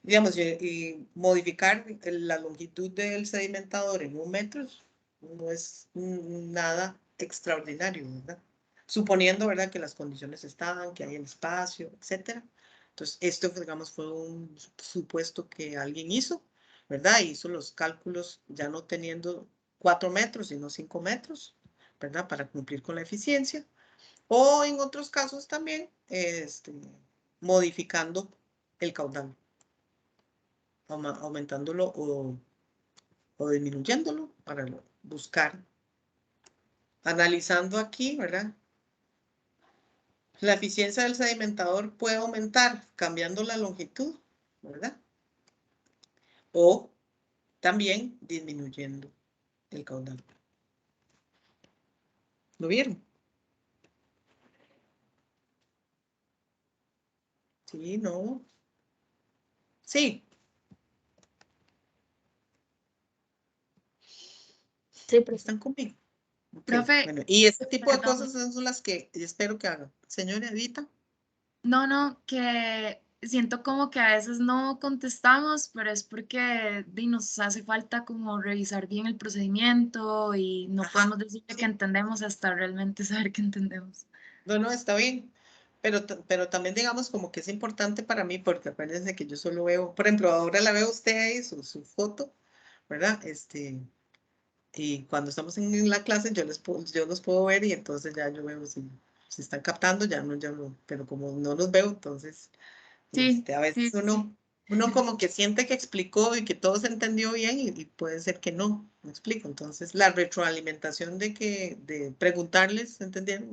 Speaker 1: digamos, y modificar la longitud del sedimentador en 1 metro no es nada extraordinario, ¿verdad? Suponiendo, ¿verdad?, que las condiciones están, que hay el espacio, etcétera. Entonces, esto, digamos, fue un supuesto que alguien hizo, ¿verdad? Hizo los cálculos ya no teniendo 4 metros, sino 5 metros, ¿verdad? Para cumplir con la eficiencia. O en otros casos también, modificando el caudal, aumentándolo o disminuyéndolo para buscar. Analizando aquí, ¿verdad? La eficiencia del sedimentador puede aumentar cambiando la longitud, ¿verdad? O también disminuyendo el caudal. ¿Lo vieron? Sí, no. Sí.
Speaker 6: Sí, profe.
Speaker 1: ¿Están conmigo? Okay.
Speaker 6: Profe,
Speaker 1: bueno, y ese tipo de
Speaker 6: perdón.
Speaker 1: cosas son las que espero que hagan. Señora Edita.
Speaker 6: No, que siento como que a veces no contestamos, pero es porque nos hace falta como revisar bien el procedimiento y no podemos decirle que entendemos hasta realmente saber que entendemos.
Speaker 1: No, está bien. Pero también digamos como que es importante para mí, porque acuérdense que yo solo veo, por ejemplo, ahora la veo usted ahí, su foto, ¿verdad? Y cuando estamos en la clase yo los puedo ver y entonces ya yo veo si están captando, ya no, pero como no los veo, entonces
Speaker 6: Sí,
Speaker 1: a veces uno como que siente que explicó y que todo se entendió bien y puede ser que no, me explico. Entonces la retroalimentación de preguntarles, ¿entendieron?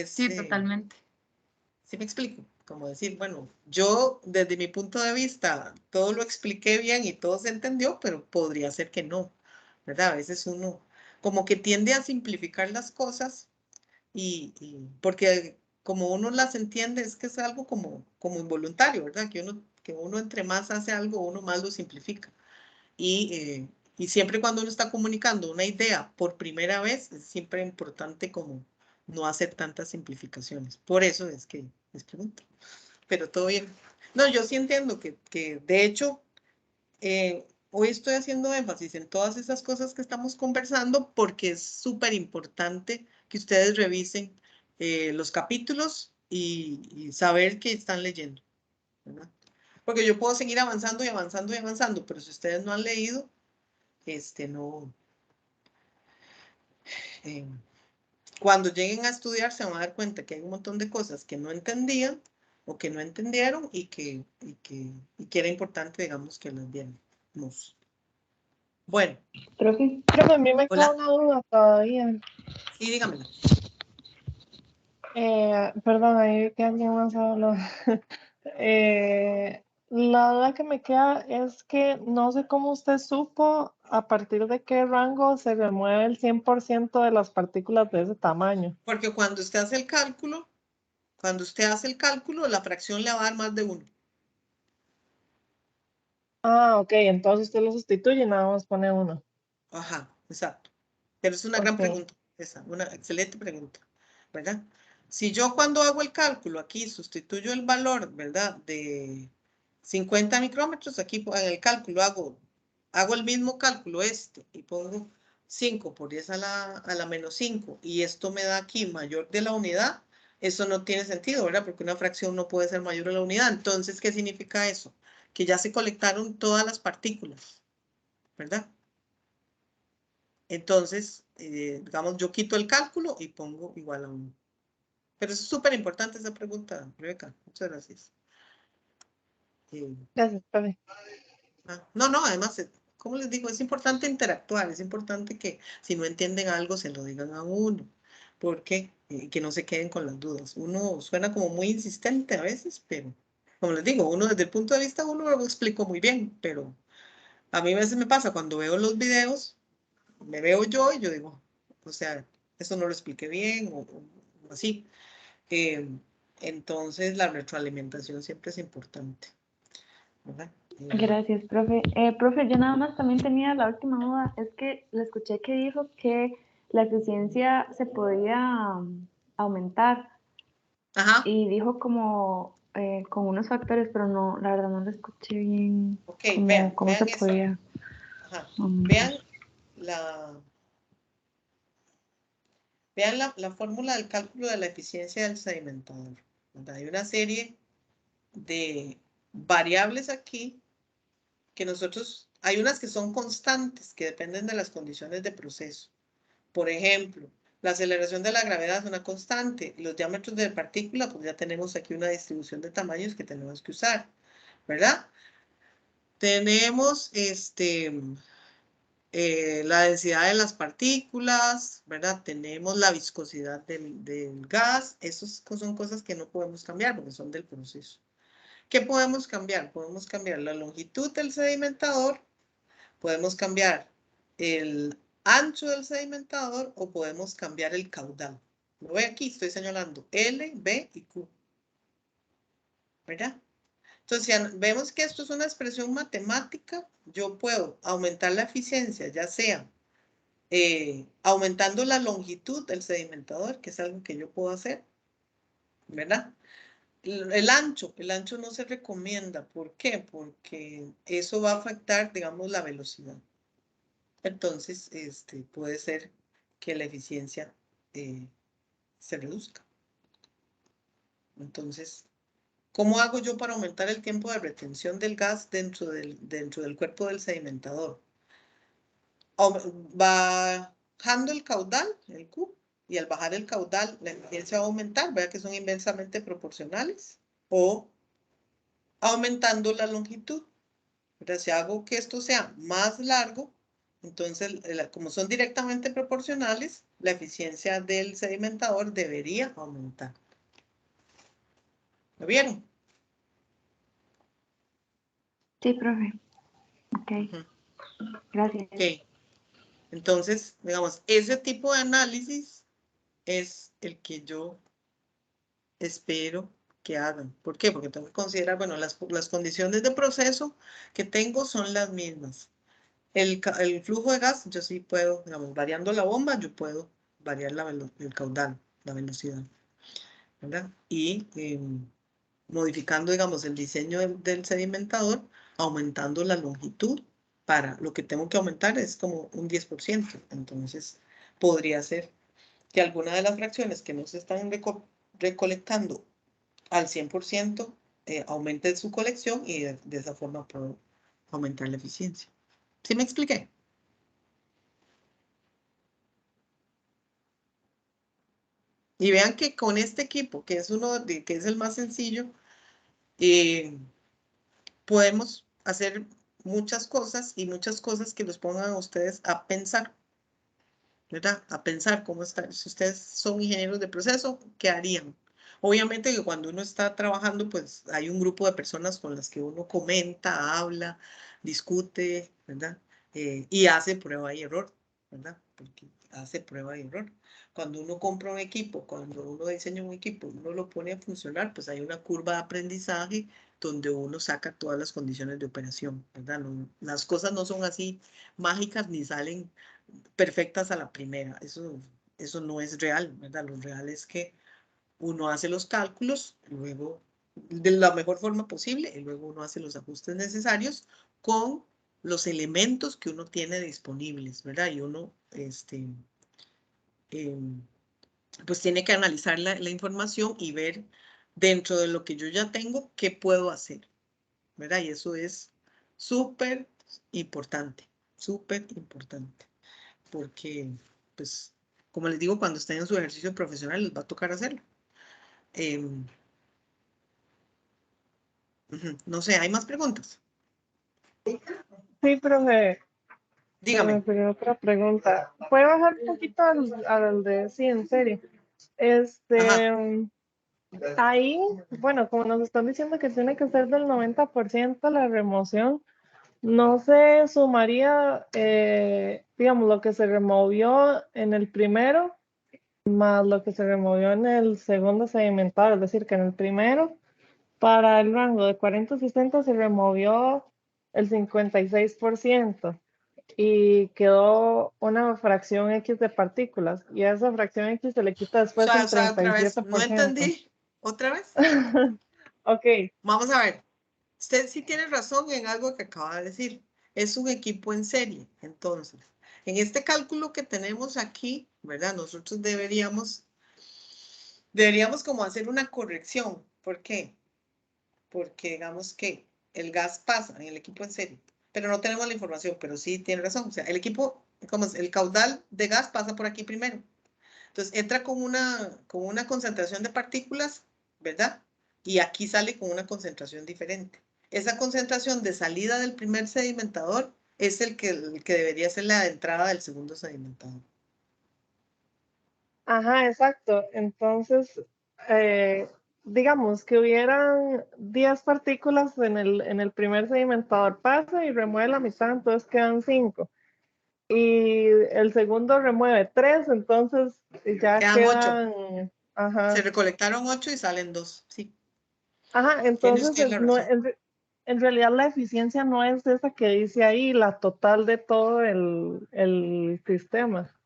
Speaker 6: sí, totalmente.
Speaker 1: ¿Sí me explico? Como decir, bueno, yo desde mi punto de vista todo lo expliqué bien y todo se entendió, pero podría ser que no, ¿verdad? A veces uno como que tiende a simplificar las cosas porque como uno las entiende es que es algo como involuntario, ¿verdad? Que uno entre más hace algo, uno más lo simplifica. Y siempre cuando uno está comunicando una idea por primera vez, es siempre importante como no hacer tantas simplificaciones. Por eso es que les pregunto. Pero todo bien. No, yo sí entiendo que de hecho, hoy estoy haciendo énfasis en todas esas cosas que estamos conversando porque es súper importante que ustedes revisen los capítulos y saber qué están leyendo, ¿verdad? Porque yo puedo seguir avanzando y avanzando y avanzando, pero si ustedes no han leído, no. Cuando lleguen a estudiar se van a dar cuenta que hay un montón de cosas que no entendían o que no entendieron y que era importante, digamos, que las viéramos. Bueno.
Speaker 2: Profe, a mí me queda una duda todavía.
Speaker 1: Sí, dígamela.
Speaker 2: Perdón, ahí que alguien más habló. La duda que me queda es que no sé cómo usted supo a partir de qué rango se remueve el 100% de las partículas de ese tamaño.
Speaker 1: Porque cuando usted hace el cálculo, la fracción le va a dar más de 1.
Speaker 2: Ah, ok, entonces usted lo sustituye y nada más pone 1.
Speaker 1: Ajá, exacto. Pero es una gran pregunta, una excelente pregunta, ¿verdad? Si yo cuando hago el cálculo aquí sustituyo el valor, ¿verdad? De 50 micrómetros, aquí en el cálculo hago el mismo cálculo y pongo 5 por 10 a la menos 5 y esto me da aquí mayor de la unidad, eso no tiene sentido, ¿verdad? Porque una fracción no puede ser mayor a la unidad. Entonces, ¿qué significa eso? Que ya se colectaron todas las partículas, ¿verdad? Entonces, digamos, yo quito el cálculo y pongo igual a 1. Pero es súper importante esa pregunta, Rebeca. Muchas gracias.
Speaker 2: Gracias, profe.
Speaker 1: No, además, como les digo, es importante interactuar, es importante que si no entienden algo se lo digan a uno, porque que no se queden con las dudas. Uno suena como muy insistente a veces, pero como les digo, uno desde el punto de vista uno lo explico muy bien, pero a mí a veces me pasa cuando veo los videos, me veo yo y yo digo, o sea, eso no lo expliqué bien o así. Entonces la retroalimentación siempre es importante, ¿verdad?
Speaker 3: Gracias, profe. Profe, yo nada más también tenía la última duda. Es que le escuché que dijo que la eficiencia se podía aumentar.
Speaker 1: Ajá.
Speaker 3: Y dijo como con unos factores, pero no, la verdad no lo escuché bien.
Speaker 1: Ok,
Speaker 3: Cómo se
Speaker 1: vean esto.
Speaker 3: podía
Speaker 1: Ajá.
Speaker 3: aumentar.
Speaker 1: Vean la fórmula del cálculo de la eficiencia del sedimentador. Hay una serie de variables aquí que hay unas que son constantes, que dependen de las condiciones de proceso. Por ejemplo, la aceleración de la gravedad es una constante. Los diámetros de partícula, pues ya tenemos aquí una distribución de tamaños que tenemos que usar, ¿verdad? Tenemos la densidad de las partículas, ¿verdad? Tenemos la viscosidad del gas. Esas son cosas que no podemos cambiar porque son del proceso. ¿Qué podemos cambiar? Podemos cambiar la longitud del sedimentador, podemos cambiar el ancho del sedimentador o podemos cambiar el caudal. Lo ve aquí, estoy señalando L, B y Q. ¿Verdad? Entonces, si vemos que esto es una expresión matemática, yo puedo aumentar la eficiencia, ya sea aumentando la longitud del sedimentador, que es algo que yo puedo hacer, ¿verdad? El ancho no se recomienda. ¿Por qué? Porque eso va a afectar, digamos, la velocidad. Entonces, puede ser que la eficiencia se reduzca. Entonces, ¿cómo hago yo para aumentar el tiempo de retención del gas dentro del cuerpo del sedimentador? Bajando el caudal, el Q, y al bajar el caudal, la eficiencia va a aumentar, vea que son inversamente proporcionales, o aumentando la longitud. Pero si hago que esto sea más largo, entonces, como son directamente proporcionales, la eficiencia del sedimentador debería aumentar. ¿Lo vieron?
Speaker 3: Sí, profe. Ok. Gracias.
Speaker 1: Ok. Entonces, digamos, ese tipo de análisis es el que yo espero que hagan. ¿Por qué? Porque tengo que considerar, bueno, las condiciones de proceso que tengo son las mismas. El flujo de gas, yo sí puedo, digamos, variando la bomba, yo puedo variar el caudal, la velocidad, ¿verdad? Y modificando, digamos, el diseño del sedimentador, aumentando la longitud lo que tengo que aumentar es como un 10%. Entonces, podría ser que alguna de las fracciones que no se están recolectando al 100% aumente su colección y de esa forma puedo aumentar la eficiencia. ¿Sí me expliqué? Y vean que con este equipo, que es que es el más sencillo, podemos hacer muchas cosas y muchas cosas que los pongan a ustedes a pensar, ¿verdad? A pensar cómo está. Si ustedes son ingenieros de proceso, ¿qué harían? Obviamente que cuando uno está trabajando, pues hay un grupo de personas con las que uno comenta, habla, discute, ¿verdad? Y hace prueba y error, ¿verdad? Porque hace prueba y error. Cuando uno compra un equipo, cuando uno diseña un equipo, uno lo pone a funcionar, pues hay una curva de aprendizaje donde uno saca todas las condiciones de operación, ¿verdad? Las cosas no son así mágicas ni salen perfectas a la primera. Eso no es real, ¿verdad? Lo real es que uno hace los cálculos, luego de la mejor forma posible y luego uno hace los ajustes necesarios con los elementos que uno tiene disponibles, ¿verdad? Y uno, pues tiene que analizar la información y ver dentro de lo que yo ya tengo, qué puedo hacer, ¿verdad? Y eso es súper importante, porque, pues, como les digo, cuando estén en su ejercicio profesional les va a tocar hacerlo. No sé, ¿hay más preguntas?
Speaker 2: Sí, profe.
Speaker 1: Dígame.
Speaker 2: Me pidió otra pregunta. ¿Puede bajar un poquito al de sí, en serio? Ahí, bueno, como nos están diciendo que tiene que ser del 90% la remoción, no se sumaría, digamos, lo que se removió en el primero más lo que se removió en el segundo sedimentado, es decir, que en el primero, para el rango de 40 a 60 se removió el 56% y quedó una fracción X de partículas, y a esa fracción X se le quita después el
Speaker 1: Otra vez, no
Speaker 2: 37%.
Speaker 1: entendí. ¿Otra vez?
Speaker 2: Ok.
Speaker 1: Vamos a ver. Usted sí tiene razón en algo que acaba de decir. Es un equipo en serie. Entonces, en este cálculo que tenemos aquí, ¿verdad? Nosotros deberíamos como hacer una corrección. ¿Por qué? Porque digamos que el gas pasa en el equipo en serie, pero no tenemos la información, pero sí tiene razón. O sea, el equipo, como el caudal de gas pasa por aquí primero. Entonces entra con una concentración de partículas, ¿verdad? Y aquí sale con una concentración diferente. Esa concentración de salida del primer sedimentador es el que debería ser la de entrada del segundo sedimentador.
Speaker 2: Ajá, exacto. Entonces, digamos que hubieran 10 partículas en el primer sedimentador, pasa y remueve la mitad, entonces quedan 5. Y el segundo remueve 3, entonces ya
Speaker 1: Quedan 8.
Speaker 2: quedan, ajá.
Speaker 1: Se recolectaron 8 y salen 2, sí.
Speaker 2: Ajá,
Speaker 1: Tiene
Speaker 2: entonces
Speaker 1: usted la razón.
Speaker 2: en realidad la eficiencia no es esa que dice ahí, la total de todo el sistema.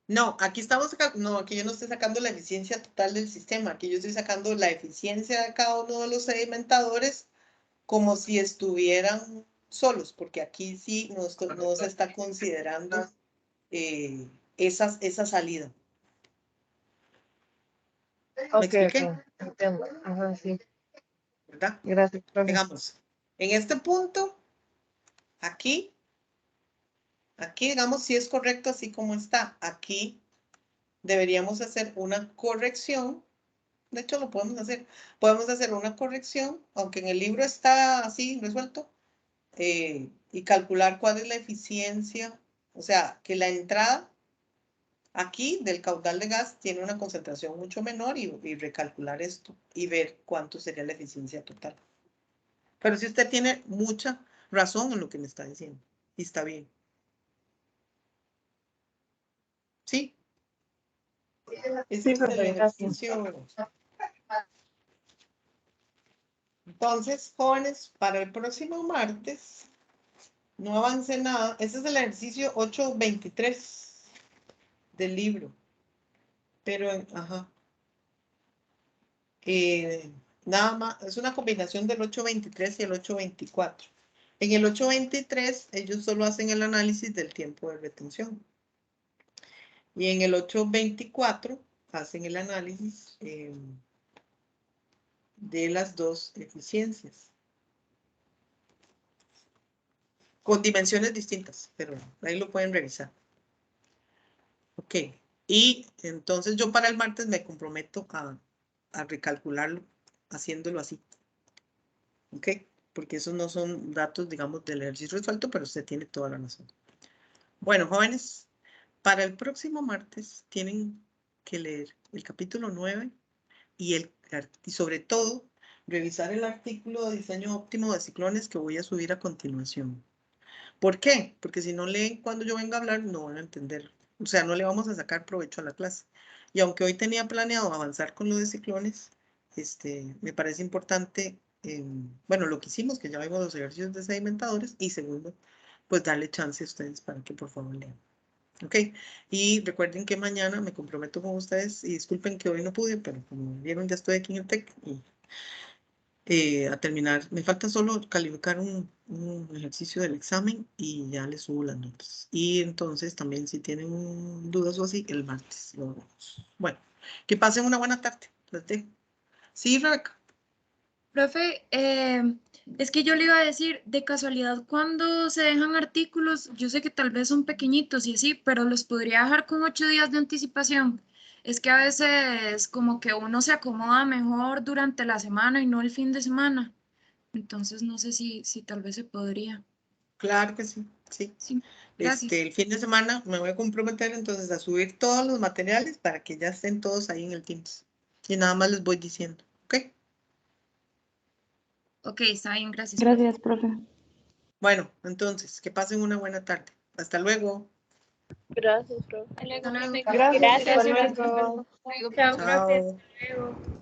Speaker 1: No, aquí estamos sacando, no, aquí yo no estoy sacando la eficiencia total del sistema, aquí yo estoy sacando la eficiencia de cada uno de los sedimentadores como si estuvieran solos, porque aquí sí no se está considerando esa salida. ¿Me expliqué?
Speaker 2: Ok, entiendo. Ajá, sí.
Speaker 1: ¿Verdad?
Speaker 2: Gracias, profe.
Speaker 1: Digamos, en este punto, aquí, digamos, si es correcto así como está. Aquí deberíamos hacer una corrección. De hecho, lo podemos hacer. Podemos hacer una corrección, aunque en el libro está así resuelto, y calcular cuál es la eficiencia. O sea, que la entrada aquí del caudal de gas tiene una concentración mucho menor y recalcular esto y ver cuánto sería la eficiencia total. Pero si usted tiene mucha razón en lo que me está diciendo y está bien. ¿Sí? Ese es el ejercicio. Entonces, jóvenes, para el próximo martes, no avance nada. Ese es el ejercicio 823 del libro. Pero, ajá. Nada más, es una combinación del 823 y el 824. En el 823, ellos solo hacen el análisis del tiempo de retención. Y en el 824, hacen el análisis de las dos eficiencias. Con dimensiones distintas, pero ahí lo pueden revisar. Ok, y entonces yo para el martes me comprometo a recalcularlo, haciéndolo así. Ok, porque esos no son datos, digamos, del ejercicio resuelto, pero usted tiene toda la razón. Bueno, jóvenes, para el próximo martes tienen que leer el capítulo 9 y sobre todo revisar el artículo de diseño óptimo de ciclones que voy a subir a continuación. ¿Por qué? Porque si no leen cuando yo venga a hablar, no van a entender. O sea, no le vamos a sacar provecho a la clase. Y aunque hoy tenía planeado avanzar con lo de ciclones, me parece importante, bueno, lo que hicimos, que ya vimos los ejercicios de sedimentadores, y segundo, pues darle chance a ustedes para que por favor lean. Ok, y recuerden que mañana me comprometo con ustedes y disculpen que hoy no pude, pero como vieron ya estoy aquí en el TEC y a terminar. Me falta solo calificar un ejercicio del examen y ya les subo las notas. Y entonces también si tienen dudas o así, el martes lo vemos. Bueno, que pasen una buena tarde. Les dejo. Sí, Rebeca.
Speaker 6: Profe, es que yo le iba a decir, de casualidad, cuando se dejan artículos, yo sé que tal vez son pequeñitos y así, pero los podría dejar con 8 días de anticipación. Es que a veces como que uno se acomoda mejor durante la semana y no el fin de semana. Entonces no sé si tal vez se podría.
Speaker 1: Claro que sí, sí.
Speaker 6: Sí, gracias.
Speaker 1: El fin de semana me voy a comprometer entonces a subir todos los materiales para que ya estén todos ahí en el Teams. Y nada más les voy diciendo, ¿ok?
Speaker 6: Ok, está bien, gracias, profe.
Speaker 3: Gracias, profe.
Speaker 1: Bueno, entonces, que pasen una buena tarde. Hasta luego.
Speaker 2: Gracias, profe.
Speaker 6: Hasta luego.
Speaker 2: Gracias,
Speaker 4: Gracias.
Speaker 2: hasta luego.
Speaker 1: Chao.